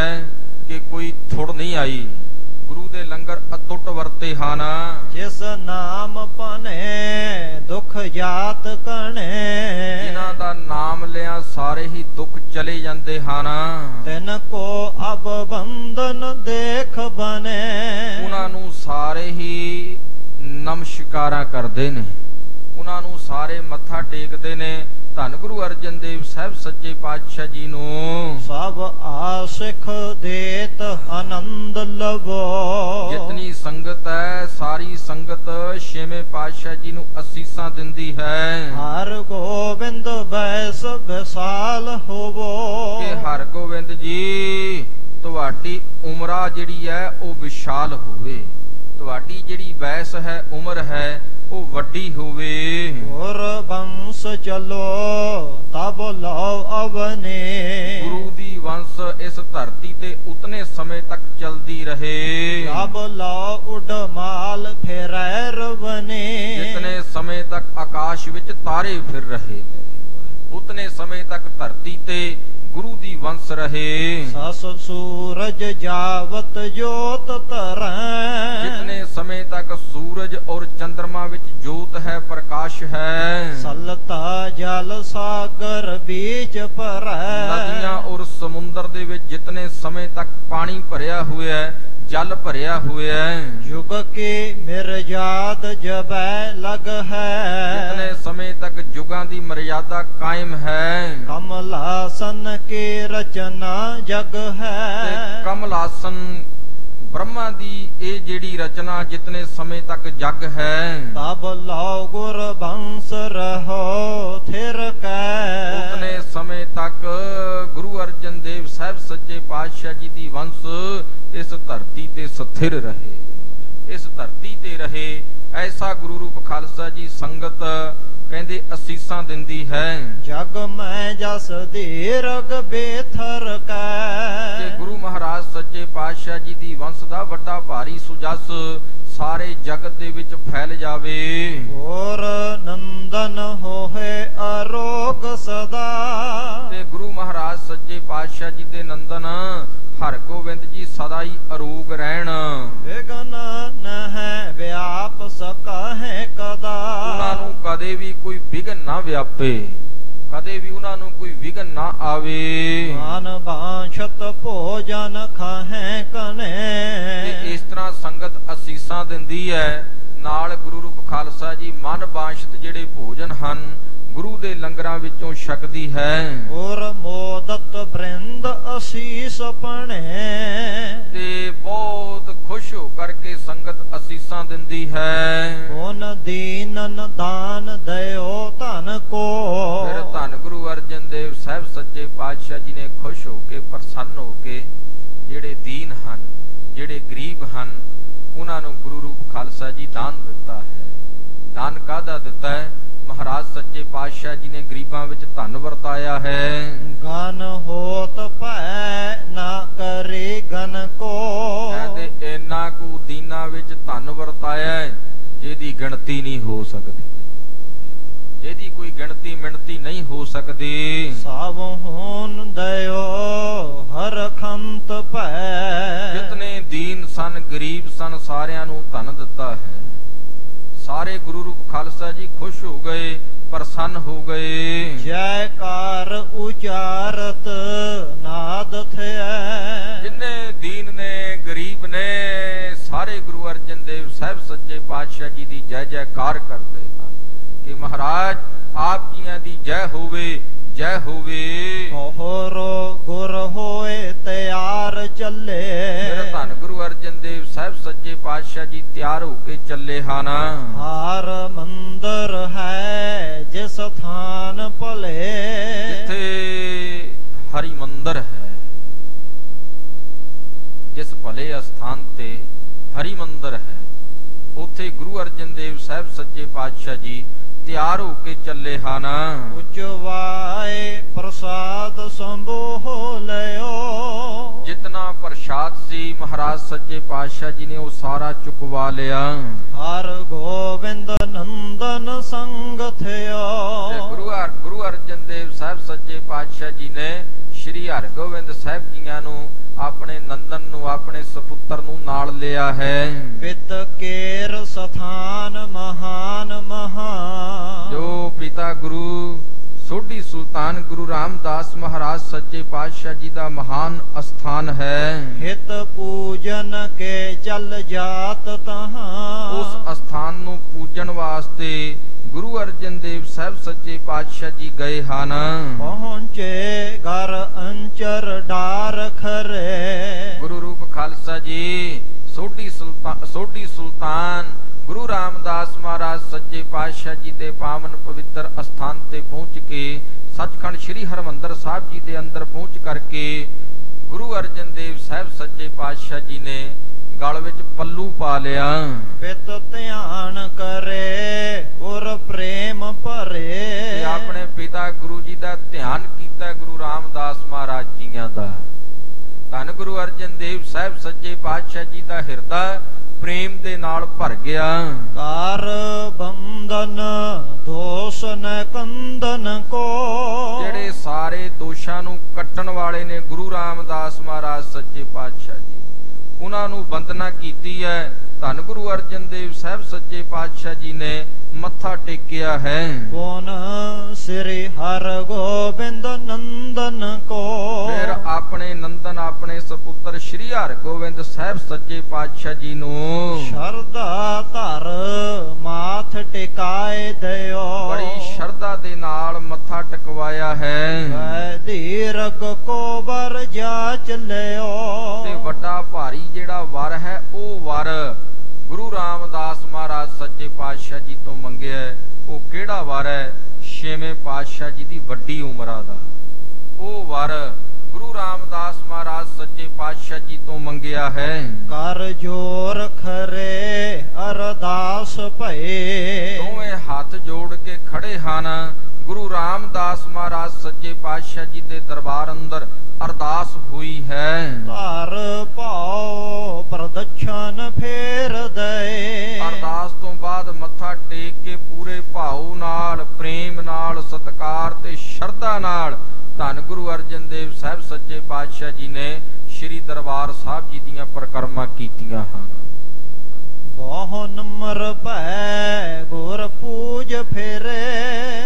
ਕਿ ਕੋਈ ਥੁੜ ਨਹੀਂ ਆਈ। ਗੁਰੂ ਦੇ ਲੰਗਰ ਅਤੁੱਟ ਵਰਤੇ ਹਨ। ਜਿਸ ਨਾਮ ਭਨੇ ਦੁਖ ਜਾਤ ਕਣੇ। ਜਿਨ੍ਹਾਂ ਦਾ ਨਾਮ ਲਿਆ ਸਾਰੇ ਹੀ ਦੁੱਖ ਚਲੇ ਜਾਂਦੇ ਹਨ। ਤਿਨ ਕੋ ਅਬ ਬੰਧਨ ਦੇਖ ਬਨੇ। ਉਹਨਾਂ ਨੂੰ ਸਾਰੇ ਹੀ ਨਮਸਕਾਰਾਂ ਕਰਦੇ ਨੇ। ਉਹਨਾਂ ਨੂੰ ਸਾਰੇ ਮੱਥਾ ਟੇਕਦੇ ਨੇ। ਧੰਨ ਗੁਰੂ ਅਰਜਨ ਦੇਵ ਸਾਹਿਬ ਸੱਚੇ ਪਾਤਸ਼ਾਹ ਜੀ ਨੂੰ ਸਭ ਆਸਿਖ ਦੇਤ ਆਨੰਦ ਲਵੋ। ਜਿਤਨੀ ਸੰਗਤ ਹੈ ਸਾਰੀ ਸੰਗਤ ਛੇਵੇਂ ਪਾਤਸ਼ਾਹ ਜੀ ਨੂੰ ਅਸੀਸਾਂ ਦਿੰਦੀ ਹੈ। ਹਰ ਗੋਬਿੰਦ ਬੈਸ ਵਿਸਾਲ ਹੋਵੋ। ਕਿ ਹਰ ਗੋਬਿੰਦ ਜੀ ਤੁਹਾਡੀ ਉਮਰਾ ਜਿਹੜੀ ਹੈ ਉਹ ਵਿਸ਼ਾਲ ਹੋਵੇ। ਤੁਹਾਡੀ ਜਿਹੜੀ ਬੈਸ ਹੈ ਉਮਰ ਹੈ ਉਹ ਵੱਡੀ ਹੋਵੇ। ਗੁਰ ਬੰਸ ਚਲੋ ਤਬ ਲਓ ਅਵਨੇ। ਗੁਰੂ ਦੀ ਵੰਸ ਇਸ ਧਰਤੀ ਤੇ ਉਤਨੇ ਸਮੇਂ ਤੱਕ ਚਲਦੀ ਰਹੇ। ਤਬ ਲਓ ਉਡ ਮਾਲ ਫਿਰੈ ਰਵਨੇ। ਜਿਤਨੇ ਸਮੇਂ ਤੱਕ ਆਕਾਸ਼ ਵਿੱਚ ਤਾਰੇ ਫਿਰ ਰਹੇ ਨੇ ਉਤਨੇ ਸਮੇਂ ਤੱਕ ਧਰਤੀ ਤੇ ਗੁਰੂ ਦੀ ਵੰਸ ਰਹੇ। ਸਸ ਸੂਰਜ ਜਾਵਤ ਜੋਤ ਧਰੈ। ਜਿਤਨੇ ਸਮੇਂ ਤੱਕ ਸੂਰਜ ਔਰ ਚੰਦਰਮਾ ਵਿੱਚ ਜੋਤ ਹੈ ਪ੍ਰਕਾਸ਼ ਹੈ। ਸਲਤਾ ਜਲ ਸਾਗਰ ਬੀਚ ਭਰੈ। ਨਦੀਆਂ ਔਰ ਸਮੁੰਦਰ ਦੇ ਵਿੱਚ ਜਿਤਨੇ ਸਮੇਂ ਤੱਕ ਪਾਣੀ ਭਰਿਆ ਹੋਇਆ ਹੈ ਜਲ ਭਰਿਆ ਹੋਇਆ ਹੈ। ਯੁਗ ਕੇ ਮਿਰਜਾਦ ਜਬੈ ਲਗ ਹੈ। ਜਿਤਨੇ ਸਮੇਂ ਤੱਕ ਯੁਗਾਂ ਦੀ ਮਰਿਆਦਾ ਕਾਇਮ ਹੈ। ਕਮਲਾਸਨ ਕੇ ਰਚਨਾ ਜਗ ਹੈ। ਤੇ ਕਮਲਾਸਨ ਬ੍ਰਹਮਾ ਦੀ ਇਹ ਜਿਹੜੀ ਰਚਨਾ ਜਿਤਨੇ ਸਮੇਂ ਤੱਕ ਜਗ ਹੈ। ਤਬ ਲਓ ਗੁਰ ਬੰਸ ਰਹੋ ਥਿਰ ਕੈ। ਉਤਨੇ ਸਮੇਂ ਤੱਕ ਗੁਰੂ ਅਰਜਨ ਦੇਵ ਸਾਹਿਬ ਸੱਚੇ ਪਾਤਸ਼ਾਹ ਜੀ ਦੀ ਵੰਸ ਇਸ ਧਰਤੀ ਤੇ ਸਥਿਰ ਰਹੇ। ਇਸ ਧਰਤੀ ਤੇ ਰਹੇ। ਐਸਾ ਗੁਰੂ ਰੂਪ ਖਾਲਸਾ ਜੀ ਸੰਗਤ ਕਹਿੰਦੇ ਅਸੀਸਾਂ ਦਿੰਦੀ ਹੈ। ਜਗ ਮੈਂ ਜਸ ਦੀਰਗ ਬੇਥਰ ਕੈ। ਕਿ ਗੁਰੂ ਮਹਾਰਾਜ ਸੱਚੇ ਪਾਤਸ਼ਾਹ ਜੀ ਦੀ ਵੰਸ ਦਾ ਵੱਡਾ ਭਾਰੀ ਸੁਜਸ ਸਾਰੇ ਜਗਤ ਦੇ ਵਿੱਚ ਫੈਲ ਜਾਵੇ। ਹੋਰ ਨੰਦਨ ਹੋਏ ਅਰੋਗ ਸਦਾ। ਤੇ ਗੁਰੂ ਮਹਾਰਾਜ ਸੱਚੇ ਪਾਤਸ਼ਾਹ ਜੀ ਦੇ ਨੰਦਨ ਹਰ ਗੋਬਿੰਦ ਜੀ ਸਦਾ ਹੀ ਅਰੋਗ ਰਹਿਣ। ਵਿਗਨ ਨਹਿ ਵਿਆਪ ਸਕਾ ਹੈ ਕਦਾ। ਉਹਨਾਂ ਨੂੰ ਕਦੇ ਵੀ ਕੋਈ ਵਿਘਨ ਨਾ ਵਿਆਪੇ। ਕਦੇ ਵੀ ਉਹਨਾਂ ਨੂੰ ਕੋਈ ਵਿਘਨ ਨਾ ਆਵੇ। ਮਾਨ ਬਾਛਤ ਭੋਜਨ ਖਾਹੈ ਕਨੇ। ਤੇ ਇਸ ਤਰ੍ਹਾਂ ਸੰਗਤ ਅਸੀਸਾਂ ਦਿੰਦੀ ਹੈ। ਨਾਲ ਗੁਰੂ ਰੂਪ ਖਾਲਸਾ ਜੀ ਮਨ ਬਾਛਤ ਜਿਹੜੇ ਭੋਜਨ ਹਨ ਗੁਰੂ ਦੇ ਲੰਗਰਾਂ ਵਿੱਚੋਂ ਛਕਦੀ ਹੈ। ਔਰ ਮੋਦਤ ਬ੍ਰਿੰਦ ਅਸੀਸ ਪਣੇ। ਤੇ ਬਹੁਤ ਖੁਸ਼ ਹੋ ਕਰਕੇ ਸੰਗਤ ਅਸੀਸਾਂ ਦਿੰਦੀ ਹੈ। ਕੋਨ ਦੀਨਨ ਦਾਨ ਦਇਓ ਧਨ ਕੋ। ਫਿਰ ਧੰਨ ਗੁਰੂ ਅਰਜਨ ਦੇਵ ਸਾਹਿਬ ਸੱਚੇ ਪਾਤਸ਼ਾਹ ਜੀ ਨੇ ਖੁਸ਼ ਹੋ ਕੇ ਪ੍ਰਸੰਨ ਹੋ ਕੇ ਜਿਹੜੇ ਦੀਨ ਹਨ ਜਿਹੜੇ ਗਰੀਬ ਹਨ ਉਹਨਾਂ ਨੂੰ ਗੁਰੂ ਰੂਪ ਖਾਲਸਾ ਜੀ ਦਾਨ ਦਿੱਤਾ ਹੈ। ਦਾਨ ਕਾਹਦਾ ਦਿੱਤਾ ਹੈ? ਮਹਾਰਾਜ ਸੱਚੇ ਪਾਤਸ਼ਾਹ ਜੀ ਨੇ ਗਰੀਬਾਂ ਵਿੱਚ ਧਨ ਵਰਤਾਇਆ ਹੈ। ਗਨ ਹੋਤ ਭੈ ਨਾ ਕਰੇ ਗਨ ਕੋ। ਕਹਿੰਦੇ ਇੰਨਾ ਕੁ ਦੀਨਾਂ ਵਿੱਚ ਧਨ ਵਰਤਾਇਆ ਜਿਹਦੀ ਗਿਣਤੀ ਨਹੀਂ ਹੋ ਸਕਦੀ। ਜਿਹਦੀ ਕੋਈ ਗਿਣਤੀ ਮਿਣਤੀ ਨਹੀਂ ਹੋ ਸਕਦੀ। ਸਭ ਹੋਨ ਦਇਓ ਹਰ ਖੰਤ ਭੈ। ਜਿਤਨੇ ਦੀਨ ਸਨ ਗਰੀਬ ਸਨ ਸਾਰਿਆਂ ਨੂੰ ਧਨ ਦਿੱਤਾ ਹੈ। ਸਾਰੇ ਗੁਰੂ ਰੂਪ ਖਾਲਸਾ ਜੀ ਖੁਸ਼ ਹੋ ਗਏ ਪ੍ਰਸੰਨ ਹੋ ਗਏ। ਜੈਕਾਰ ਉਚਾਰਤ ਨਾਦ ਥਿਐ। ਜਿੰਨੇ ਦੀਨ ਨੇ ਗਰੀਬ ਨੇ ਸਾਰੇ ਗੁਰੂ ਅਰਜਨ ਦੇਵ ਸਾਹਿਬ ਸੱਚੇ ਪਾਤਸ਼ਾਹ ਜੀ ਦੀ ਜੈ ਜੈਕਾਰ ਕਰਦੇ ਹਨ ਕਿ ਮਹਾਰਾਜ ਆਪ ਜੀਆਂ ਦੀ ਜੈ ਹੋਵੇ ਜੈ ਹੋਵੇ। ਹੋਰੋ ਗੁਰ ਹੋਏ ਤਿਆਰ ਚੱਲੇ। ਮੇਰੇ ਧੰਨ ਗੁਰੂ ਅਰਜਨ ਦੇਵ ਸਾਹਿਬ ਸੱਚੇ ਪਾਤਸ਼ਾਹ ਜੀ ਤਿਆਰ ਹੋ ਕੇ ਚੱਲੇ ਹਨ। ਹਰ ਮੰਦਰ ਹੈ ਜਿਸ ਥਾਨ ਭਲੇ, ਜਿੱਥੇ ਹਰੀ ਮੰਦਰ ਹੈ, ਜਿਸ ਭਲੇ ਅਸਥਾਨ ਤੇ ਹਰੀ ਮੰਦਰ ਹੈ, ਉੱਥੇ ਗੁਰੂ ਅਰਜਨ ਦੇਵ ਸਾਹਿਬ ਸੱਚੇ ਪਾਤਸ਼ਾਹ ਜੀ ਤਿਆਰ ਹੋ ਕੇ ਚੱਲੇ ਹਨ। ਉਚਵਾਏ ਪ੍ਰਸਾਦ ਸੰਭੋ ਲਿਓ, ਜਿਤਨਾ ਪ੍ਰਸ਼ਾਦ ਸੀ ਮਹਾਰਾਜ ਸੱਚੇ ਪਾਤਸ਼ਾਹ ਜੀ ਨੇ ਉਹ ਸਾਰਾ ਚੁਕਵਾ ਲਿਆ। ਹਰ ਗੋਬਿੰਦ ਨੰਦਨ ਸੰਗ ਥਿਓ, ਤੇ ਗੁਰੂ ਅਰਜਨ ਦੇਵ ਸਾਹਿਬ ਸੱਚੇ ਪਾਤਸ਼ਾਹ ਜੀ ਨੇ ਸ਼੍ਰੀ ਹਰਗੋਬਿੰਦ ਸਾਹਿਬ ਜੀਆਂ ਨੂੰ, ਆਪਣੇ ਨੰਦਨ ਨੂੰ, ਆਪਣੇ ਸਪੁੱਤਰ ਨੂੰ ਨਾਲ ਲਿਆ ਹੈ। ਪਿਤ ਕੇਰ ਸਥਾਨ ਮਹਾਨ ਮਹਾਨ, ਜੋ ਪਿਤਾ ਗੁਰੂ ਸੋਢੀ ਸੁਲਤਾਨ ਗੁਰੂ ਰਾਮਦਾਸ ਮਹਾਰਾਜ ਸੱਚੇ ਪਾਤਸ਼ਾਹ ਜੀ ਦਾ ਮਹਾਨ ਅਸਥਾਨ ਹੈ। ਹਿਤ ਪੂਜਨ ਕੇ ਚਲ ਜਾਤ ਤਹਾਂ, ਉਸ ਅਸਥਾਨ ਨੂੰ ਪੂਜਣ ਵਾਸਤੇ ਗੁਰੂ ਅਰਜਨ ਦੇਵ ਸਾਹਿਬ ਸੱਚੇ ਪਾਤਸ਼ਾਹ ਜੀ ਗਏ ਹਨ। ਪਹੁੰਚੇ ਘਰ ਅੰਚਰ ਡਾਰ ਖਰੇ, ਗੁਰੂ ਰੂਪ ਖਾਲਸਾ ਜੀ ਸੋਢੀ ਸੁਲਤਾਨ ਗੁਰੂ ਰਾਮਦਾਸ ਮਹਾਰਾਜ ਸੱਚੇ ਪਾਤਸ਼ਾਹ ਜੀ ਦੇ ਪਾਵਨ ਪਵਿੱਤਰ ਅਸਥਾਨ ਤੇ ਪਹੁੰਚ ਕੇ ਸੱਚਖੰਡ ਸ੍ਰੀ ਹਰਿਮੰਦਰ ਸਾਹਿਬ ਜੀ ਦੇ ਅੰਦਰ ਪਹੁੰਚ ਕਰਕੇ ਗੁਰੂ ਅਰਜਨ ਦੇਵ ਸਾਹਿਬ ਸੱਚੇ ਪਾਤਸ਼ਾਹ ਜੀ ਨੇ ਗਲ ਵਿੱਚ ਪੱਲੂ ਪਾ ਲਿਆ। ਪਿਤ ਧਿਆਨ ਕਰੇ ਔਰ ਪ੍ਰੇਮ ਭਰੇ, ਤੇ ਆਪਣੇ ਪਿਤਾ ਗੁਰੂ ਜੀ ਦਾ ਧਿਆਨ ਕੀਤਾ, ਗੁਰੂ ਰਾਮਦਾਸ ਮਹਾਰਾਜ ਜੀਆਂ ਦਾ। ਧੰਨ ਗੁਰੂ ਅਰਜਨ ਦੇਵ ਸਾਹਿਬ ਸੱਚੇ ਪਾਤਸ਼ਾਹ ਜੀ ਦਾ ਹਿਰਦਾ ਪ੍ਰੇਮ ਦੇ ਨਾਲ ਭਰ ਗਿਆ। ਕਾਰ ਬੰਧਨ ਦੋਸ਼ ਨ ਕੰਦਨ ਕੋ, ਜਿਹੜੇ ਸਾਰੇ ਦੋਸ਼ਾਂ ਨੂੰ ਕੱਟਣ ਵਾਲੇ ਨੇ ਗੁਰੂ ਰਾਮਦਾਸ ਮਹਾਰਾਜ ਸੱਚੇ ਪਾਤਸ਼ਾਹ ਜੀ, ਉਹਨਾਂ ਨੂੰ ਬੰਦਨਾ ਕੀਤੀ ਹੈ। ਧੰਨ ਗੁਰੂ ਅਰਜਨ ਦੇਵ ਸਾਹਿਬ ਸੱਚੇ ਪਾਤਸ਼ਾਹ ਜੀ ਨੇ ਮੱਥਾ ਟੇਕਿਆ ਹੈ। ਕੋਨ ਸ੍ਰੀ ਹਰਗੋਬਿੰਦ ਨੰਦਨ ਕੋ, ਫਿਰ ਆਪਣੇ ਨੰਦਨ, ਆਪਣੇ ਸਪੁੱਤਰ ਸ੍ਰੀ ਹਰਗੋਬਿੰਦ ਸਾਹਿਬ ਸੱਚੇ ਪਾਤਸ਼ਾਹ ਜੀ ਨੂੰ ਸ਼ਰਧਾ ਧਰ ਮਾਥ ਟਿਕਾਏ ਦਿਓ, ਬੜੀ ਸ਼ਰਧਾ ਦੇ ਨਾਲ ਮੱਥਾ ਟਿਕਵਾਇਆ ਹੈ। ਵੈ ਦੀਰਗ ਕੋ ਵਰ ਜਾ ਚਲਿਓ, ਤੇ ਵੱਡਾ ਭਾਰੀ ਜਿਹੜਾ ਵਰ ਹੈ ਉਹ ਵਰ ਗੁਰੂ ਰਾਮਦਾਸ ਮਹਾਰਾਜ ਸੱਚੇ ਪਾਤਸ਼ਾਹ ਜੀ ਤੋਂ ਮੰਗਿਆ। ਉਹ ਕਿਹੜਾ ਵਰ ਹੈ? ਛੇਵੇਂ ਪਾਤਸ਼ਾਹ ਜੀ ਦੀ ਵੱਡੀ ਉਮਰਾਂ ਦਾ ਉਹ ਵਰ ਗੁਰੂ ਰਾਮਦਾਸ ਮਹਾਰਾਜ ਸੱਚੇ ਪਾਤਸ਼ਾਹ ਜੀ ਤੋਂ ਮੰਗਿਆ ਹੈ। ਕਰ ਜੋਰ ਖਰੇ ਅਰਦਾਸ ਭਏ, ਦੋਵੇਂ ਹੱਥ ਜੋੜ ਕੇ ਖੜੇ ਹਨ। ਗੁਰੂ ਰਾਮਦਾਸ ਮਹਾਰਾਜ ਸੱਚੇ ਪਾਤਸ਼ਾਹ ਜੀ ਦੇ ਦਰਬਾਰ ਅੰਦਰ ਅਰਦਾਸ ਹੋਈ ਹੈ। ਧਰ ਭਾਉ ਪ੍ਰਦਛਨ ਫੇਰ ਦੇ, ਅਰਦਾਸ ਤੋਂ ਬਾਅਦ ਮੱਥਾ ਟੇਕ ਕੇ ਪੂਰੇ ਭਾਉ ਨਾਲ, ਪ੍ਰੇਮ ਨਾਲ, ਸਤਿਕਾਰ ਤੇ ਸ਼ਰਧਾ ਨਾਲ ਧੰਨ ਗੁਰੂ ਅਰਜਨ ਦੇਵ ਸਾਹਿਬ ਸੱਚੇ ਪਾਤਸ਼ਾਹ ਜੀ ਨੇ ਸ੍ਰੀ ਦਰਬਾਰ ਸਾਹਿਬ ਜੀ ਦੀਆਂ ਪਰਿਕਰਮਾ ਕੀਤੀਆਂ ਹਨ। ਬਹੁ ਨਮਰ ਭੈ ਗੁਰ ਪੂਜ ਫੇਰੇ,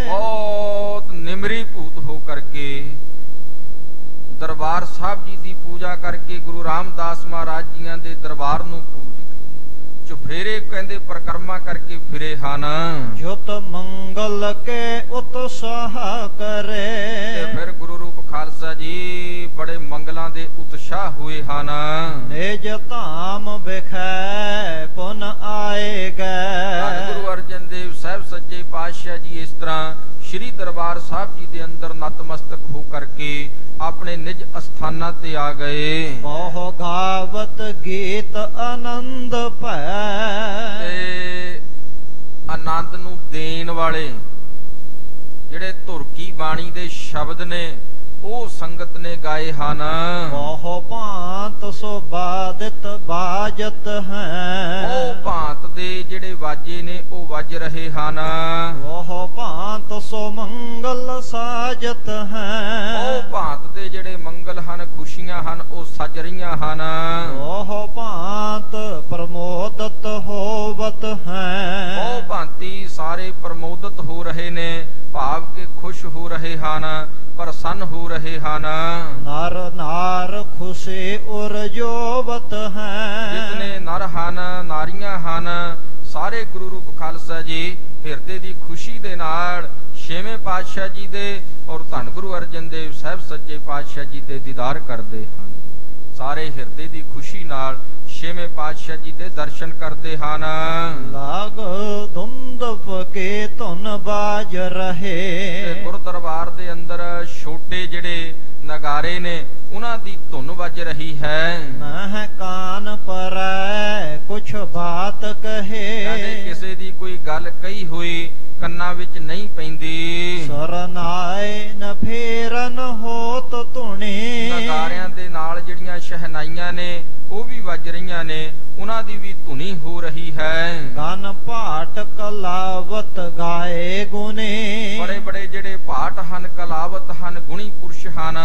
ਬਹੁਤ ਨਿਮਰੀ ਭੂਤ ਹੋ ਕਰਕੇ ਦਰਬਾਰ ਸਾਹਿਬ ਜੀ ਦੀ ਪੂਜਾ ਕਰਕੇ ਗੁਰੂ ਰਾਮਦਾਸ ਮਹਾਰਾਜ ਜੀਆਂ ਦੇ ਦਰਬਾਰ ਨੂੰ ਪੂਜ ਕੇ ਚੁਫੇਰੇ ਕਹਿੰਦੇ ਪਰਿਕਰਮਾ ਕਰਕੇ ਫਿਰੇ ਹਨ। ਜੁਤ ਮੰਗਲ ਕੇ ਉਤਸਾਹ ਕਰੇ, ਤੇ ਫਿਰ ਗੁਰੂ ਰੂਪ ਖਾਲਸਾ ਜੀ ਬੜੇ ਮੰਗਲਾਂ ਦੇ ਉਤਸ਼ਾਹ ਹੋਏ ਹਨ। ਨਿਜ ਧਾਮ ਵਿਖੈ ਪੁਨ ਆਏ ਗਏ, ਗੁਰੂ ਅਰਜਨ ਦੇਵ ਸਾਹਿਬ ਸੱਚੇ ਪਾਤਸ਼ਾਹ ਜੀ ਇਸ ਤਰ੍ਹਾਂ ਸ੍ਰੀ ਦਰਬਾਰ ਸਾਹਿਬ ਜੀ ਦੇ ਅੰਦਰ ਨਤਮਸਤਕ ਹੋ ਕਰਕੇ ਆਪਣੇ ਨਿਜ ਅਸਥਾਨਾਂ ਤੇ ਆ ਗਏ। ਬਹੁ ਗਾਵਤ ਗੀਤ ਆਨੰਦ ਭੈ, ਤੇ ਆਨੰਦ ਨੂੰ ਦੇਣ ਵਾਲੇ ਜਿਹੜੇ ਧੁਰਕੀ ਬਾਣੀ ਦੇ ਸ਼ਬਦ ਨੇ ਉਹ ਸੰਗਤ ਨੇ ਗਾਏ ਹਨ। ਬਹੁ ਭਾਂਤ ਸੋ ਬਾਦਿਤ ਬਾਜਤ ਹੈ, ਉਹ ਭਾਂਤ ਦੇ ਜਿਹੜੇ ਵਾਜੇ ਨੇ ਉਹ ਵੱਜ ਰਹੇ ਹਨ। ਬਹੁ ਭਾਂਤ ਸੋ ਮੰਗਲ ਸਾਜਤ ਹੈ, ਉਹ ਭਾਂਤ ਦੇ ਜਿਹੜੇ ਮੰਗਲ ਹਨ, ਖੁਸ਼ੀਆਂ ਹਨ, ਉਹ ਸੱਜ ਰਹੀਆਂ ਹਨ। ਬਹੁ ਭਾਂਤ ਪ੍ਰਮੋਦਤ ਹੋਵਤ ਹੈ, ਉਹ ਭਾਂਤੀ ਸਾਰੇ ਪ੍ਰਮੋਦਿਤ ਹੋ ਰਹੇ ਨੇ, ਭਾਵ ਕਿ ਖੁਸ਼ ਹੋ ਰਹੇ ਹਨ, ਪ੍ਰਸੰਨ ਹੋ ਰਹੇ ਹਨ। ਨਰ ਨਾਰ ਖੁਸ਼ੀ ਉਰ ਜੋਵਤ ਹੈ, ਜਿਤਨੇ ਨਰ ਹਨ, ਨਾਰੀਆਂ ਹਨ, ਸਾਰੇ ਗੁਰੂ ਰੂਪ ਖਾਲਸਾ ਜੀ ਹਿਰਦੇ ਦੀ ਖੁਸ਼ੀ ਦੇ ਨਾਲ ਛੇਵੇਂ ਪਾਤਸ਼ਾਹ ਜੀ ਦੇ ਔਰ ਧੰਨ ਗੁਰੂ ਅਰਜਨ ਦੇਵ ਸਾਹਿਬ ਸੱਚੇ ਪਾਤਸ਼ਾਹ ਜੀ ਦੇ ਦੀਦਾਰ ਕਰਦੇ ਹਨ। ਸਾਰੇ ਹਿਰਦੇ ਦੀ ਖੁਸ਼ੀ ਨਾਲ ਛੇਵੇਂ ਪਾਤਸ਼ਾਹ ਜੀ ਦੇ ਦਰਸ਼ਨ ਕਰਦੇ ਹਨ। ਲਾਗ ਧੁੰਦ ਫਕੇ ਧੁਨ ਬਾਜ ਰਹੇ। ਤੇ ਗੁਰੂ ਦਰਬਾਰ ਦੇ ਅੰਦਰ ਛੋਟੇ ਜਿਹੜੇ ਨਗਾਰੇ ਨੇ ਉਹਨਾਂ ਦੀ ਧੁਨ ਵੱਜ ਰਹੀ ਹੈ। ਮਹਿ ਕਾਨ ਪਰੈ ਕੁਛ ਬਾਤ ਕਹੇ। ਕਦੇ ਕਿਸੇ ਦੀ ਕੋਈ ਗੱਲ ਕਹੀ ਹੋਈ ਕੰਨਾਂ ਵਿੱਚ ਨਹੀਂ ਪੈਂਦੀ। ਸਰਨਾਏ ਨ ਫੇਰਨ ਹੋਤ ਧੁਨੀ। ਨਗਾਰਿਆਂ ਦੇ ਨਾਲ ਜਿਹੜੀਆਂ ਸ਼ਹਿਨਾਈਆਂ ਨੇ ਉਹ ਵੀ ਵੱਜ ਰਹੀਆਂ ਨੇ, ਉਹਨਾਂ ਦੀ ਵੀ ਧੁਨੀ ਹੋ ਰਹੀ ਹੈ। ਗਨ ਭਾਟ ਕਲਾਵਤ ਗਾਏ ਗੁਨੇ। ਬੜੇ ਬੜੇ ਜਿਹੜੇ ਭਾਟ ਹਨ, ਕਲਾਵਤ ਹਨ, ਗੁਣੀ ਪੁਰਸ਼ ਹਨ,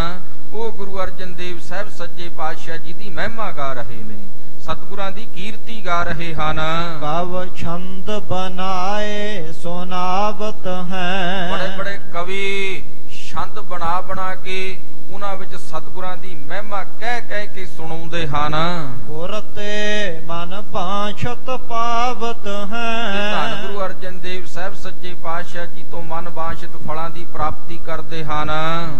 ਉਹ ਗੁਰੂ ਅਰਜਨ ਦੇਵ ਸਾਹਿਬ ਸੱਚੇ ਪਾਤਸ਼ਾਹ ਜੀ ਦੀ ਮਹਿਮਾ ਗਾ ਰਹੇ ਨੇ, ਸਤਿਗੁਰਾਂ ਦੀ ਕੀਰਤੀ ਗਾ ਰਹੇ ਹਨ। ਕਵ ਛੰਦ ਬਨਾਏ ਸੁਨਾਵਤ ਹੈ। ਬੜੇ ਬੜੇ ਕਵੀ ਛੰਦ ਬਣਾ ਬਣਾ ਕੇ ਉਹਨਾਂ ਵਿੱਚ ਸਤਿਗੁਰਾਂ ਦੀ ਮਹਿਮਾ ਕਹਿ ਕਹਿ ਕੇ ਸੁਣਾਉਂਦੇ ਹਨ। ਗੁਰ ਤੇ ਮਨ ਬਾਛਤ ਪਾਵਤ ਹੈ। ਧੰਨ ਗੁਰੂ ਅਰਜਨ ਦੇਵ ਸਾਹਿਬ ਸੱਚੇ ਪਾਤਸ਼ਾਹ ਜੀ ਤੋਂ ਮਨ ਬਾਛਤ ਫਲਾਂ ਦੀ ਪ੍ਰਾਪਤੀ ਕਰਦੇ ਹਨ।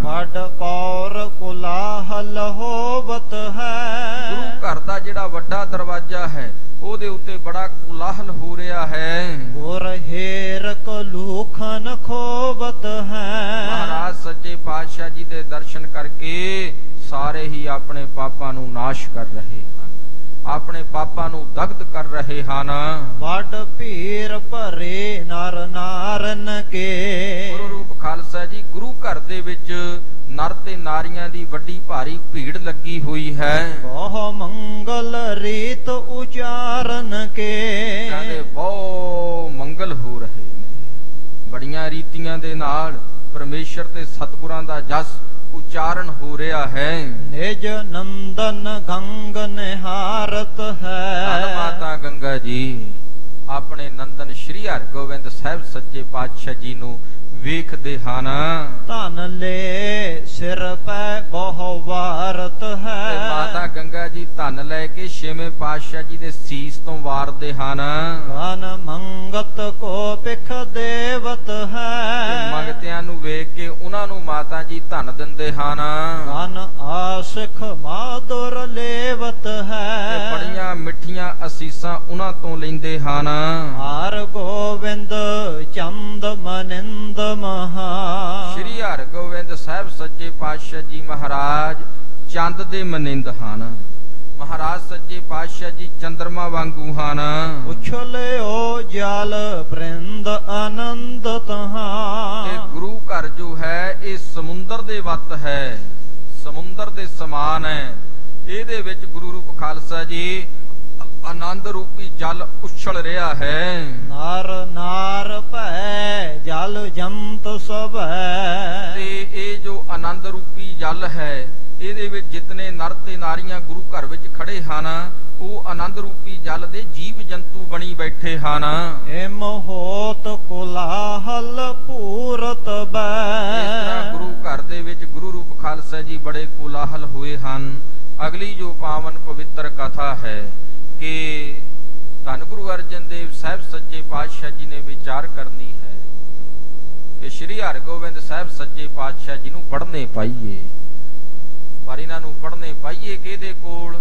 ਵੱਡ ਪੌਰ ਕੁਲਾਹਲ ਹੋਵਤ ਹੈ। ਗੁਰੂ ਘਰ ਦਾ ਜਿਹੜਾ ਵੱਡਾ ਦਰਵਾਜ਼ਾ ਹੈ ਉਹਦੇ ਉੱਤੇ ਬੜਾ ਕੁਲਾਹਲ ਹੋ ਰਿਹਾ ਹੈ। ਗੁਰ ਹੇਰਕ ਲੂਖਨ ਖੋਵਤ ਹੈ। ਮਹਾਰਾਜ ਸੱਚੇ ਪਾਤਸ਼ਾਹ ਜੀ ਦੇ ਦਰਸ਼ਨ ਕਰਕੇ ਸਾਰੇ ਹੀ ਆਪਣੇ ਪਾਪਾਂ ਨੂੰ ਨਾਸ਼ ਕਰ ਰਹੇ ਹਨ, ਆਪਣੇ ਪਾਪਾਂ ਨੂੰ ਦਗਧ ਕਰ ਰਹੇ ਹਨ। ਵੱਡ ਭੀਰ ਭਰੇ ਨਰ ਨਾਰਨ ਕੇ। ਗੁਰੂ ਰੂਪ ਖਾਲਸਾ ਜੀ, ਗੁਰੂ ਘਰ ਦੇ ਵਿੱਚ ਨਰ ਤੇ ਨਾਰੀਆਂ ਦੀ ਵੱਡੀ ਭਾਰੀ ਭੀੜ ਲੱਗੀ ਹੋਈ ਹੈ। ਬਹੁ ਮੰਗਲ ਰੀਤ ਉਚਾਰਨ ਕੇ। ਕਹਿੰਦੇ ਬਹੁਤ ਮੰਗਲ ਹੋ ਰਹੇ ਨੇ, ਬੜੀਆਂ ਰੀਤੀਆਂ ਦੇ ਨਾਲ ਪਰਮੇਸ਼ਰ ਤੇ ਸਤਿਗੁਰਾਂ ਦਾ ਜਸ ਉਚਾਰਨ ਹੋ ਰਿਹਾ ਹੈ। ਨਿਜ ਨੰਦਨ ਗੰਗ ਨਿਹਾਰਤ ਹੈ। ਧੰਨ ਮਾਤਾ ਗੰਗਾ ਜੀ ਆਪਣੇ ਨੰਦਨ ਸ਼੍ਰੀ ਹਰਗੋਬਿੰਦ ਸਾਹਿਬ ਸੱਚੇ ਪਾਤਸ਼ਾਹ ਜੀ ਨੂੰ ਵੇਖਦੇ ਹਨ। ਧਨ ਲੈ ਸਿਰ ਪੈ ਬਹੁ ਵਾਰਤ ਹੈ। ਤੇ ਮਾਤਾ ਗੰਗਾ ਜੀ ਧਨ ਲੈ ਕੇ ਛੇਵੇਂ ਪਾਤਸ਼ਾਹ ਜੀ ਦੇ ਸੀਸ ਤੋਂ ਵਾਰਦੇ ਹਨ। ਧਨ ਮੰਗਤ ਕੋ ਪਿਖ ਦੇਵਤ ਹੈ। ਮੰਗਤਿਆਂ ਨੂੰ ਵੇਖ ਕੇ ਉਹਨਾਂ ਨੂੰ ਮਾਤਾ ਜੀ ਧਨ ਦਿੰਦੇ ਹਨ। ਧਨ ਆਸਿਖ ਮਾਧੁਰ ਲੇਵਤ ਹੈ। ਤੇ ਬੜੀਆਂ ਮਿੱਠੀਆਂ ਅਸੀਸਾਂ ਉਹਨਾਂ ਤੋਂ ਲੈਂਦੇ ਹਨ। ਹਰ ਗੋਬਿੰਦ ਚੰਦ ਮਨਿੰਦ ਮਹਾ। ਸ਼੍ਰੀ ਹਰਗੋਬਿੰਦ ਸਾਹਿਬ ਸੱਚੇ ਪਾਤਸ਼ਾਹ ਜੀ ਮਹਾਰਾਜ ਚੰਦ ਦੇ ਮਨਿੰਦ ਹਨ। ਮਹਾਰਾਜ ਸੱਚੇ ਪਾਤਸ਼ਾਹ ਜੀ ਚੰਦਰਮਾ ਵਾਂਗੂ ਹਨ। ਉਛਲਿਓ ਜਲ ਬ੍ਰਿੰਦ ਆਨੰਦ ਤਹਾਂ। ਤੇ ਗੁਰੂ ਘਰ ਜੋ ਹੈ ਇਹ ਸਮੁੰਦਰ ਦੇ ਵੱਤ ਹੈ, ਸਮੁੰਦਰ ਦੇ ਸਮਾਨ ਹੈ। ਇਹਦੇ ਵਿੱਚ ਗੁਰੂ ਰੂਪ ਖਾਲਸਾ ਜੀ ਆਨੰਦ ਰੂਪੀ ਜਲ ਉਛਲ ਰਿਹਾ ਹੈ। ਨਾਰ ਨਾਰ ਭੈ ਜਲ ਜੰਤ ਸਭ ਹੈ। ਤੇ ਇਹ ਜੋ ਆਨੰਦ ਰੂਪੀ ਜਲ ਹੈ ਇਹਦੇ ਵਿੱਚ ਜਿਤਨੇ ਨਰ ਤੇ ਨਾਰੀਆਂ ਗੁਰੂ ਘਰ ਵਿੱਚ ਖੜੇ ਹਨ ਉਹ ਆਨੰਦ ਰੂਪੀ ਜਲ ਦੇ ਜੀਵ ਜੰਤੂ ਬਣੀ ਬੈਠੇ ਹਨ। ਏਮ ਹੋਤ ਕੁਲਾਹਲ ਪੂਰਤ ਬੈ। ਇਸ ਤਰ੍ਹਾਂ ਗੁਰੂ ਘਰ ਦੇ ਵਿੱਚ ਗੁਰੂ ਰੂਪ ਖਾਲਸਾ ਜੀ ਬੜੇ ਕੋਲਾਹਲ ਹੋਏ ਹਨ। ਅਗਲੀ ਜੋ ਪਾਵਨ ਪਵਿੱਤਰ ਕਥਾ ਹੈ ਕਿ ਧੰਨ ਗੁਰੂ ਅਰਜਨ ਦੇਵ ਸਾਹਿਬ ਸੱਚੇ ਪਾਤਸ਼ਾਹ ਜੀ ਨੇ ਵਿਚਾਰ ਕਰਨੀ ਹੈ ਕਿ ਸ਼੍ਰੀ ਹਰਗੋਬਿੰਦ ਸਾਹਿਬ ਸੱਚੇ ਪਾਤਸ਼ਾਹ ਜੀ ਨੂੰ ਪੜ੍ਹਨੇ ਪਾਈਏ, ਪਰ ਇਹਨਾਂ ਨੂੰ ਪੜ੍ਹਨੇ ਪਾਈਏ ਕਿਹਦੇ ਕੋਲ?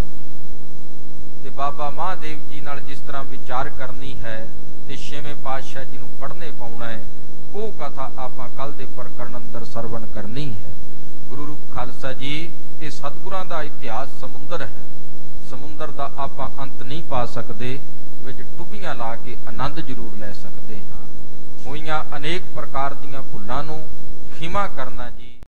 ਤੇ ਬਾਬਾ ਮਹਾਦੇਵ ਜੀ ਨਾਲ ਜਿਸ ਤਰ੍ਹਾਂ ਵਿਚਾਰ ਕਰਨੀ ਹੈ ਤੇ ਛੇਵੇਂ ਪਾਤਸ਼ਾਹ ਜੀ ਨੂੰ ਪੜ੍ਹਨੇ ਪਾਉਣਾ ਹੈ, ਉਹ ਕਥਾ ਆਪਾਂ ਕੱਲ ਦੇ ਪ੍ਰਕਰਨ ਅੰਦਰ ਸਰਵਣ ਕਰਨੀ ਹੈ। ਗੁਰੂ ਰੂਪ ਖਾਲਸਾ ਜੀ ਇਹ ਸਤਿਗੁਰਾਂ ਦਾ ਇਤਿਹਾਸ ਸਮੁੰਦਰ ਹੈ, ਸਮੁੰਦਰ ਦਾ ਆਪਾਂ ਅੰਤ ਨਹੀਂ ਪਾ ਸਕਦੇ, ਵਿੱਚ ਡੁੱਬੀਆਂ ਲਾ ਕੇ ਆਨੰਦ ਜ਼ਰੂਰ ਲੈ ਸਕਦੇ ਹਾਂ। ਹੋਈਆਂ ਅਨੇਕ ਪ੍ਰਕਾਰ ਦੀਆਂ ਭੁੱਲਾਂ ਨੂੰ ਖਿਮਾ ਕਰਨਾ ਜੀ।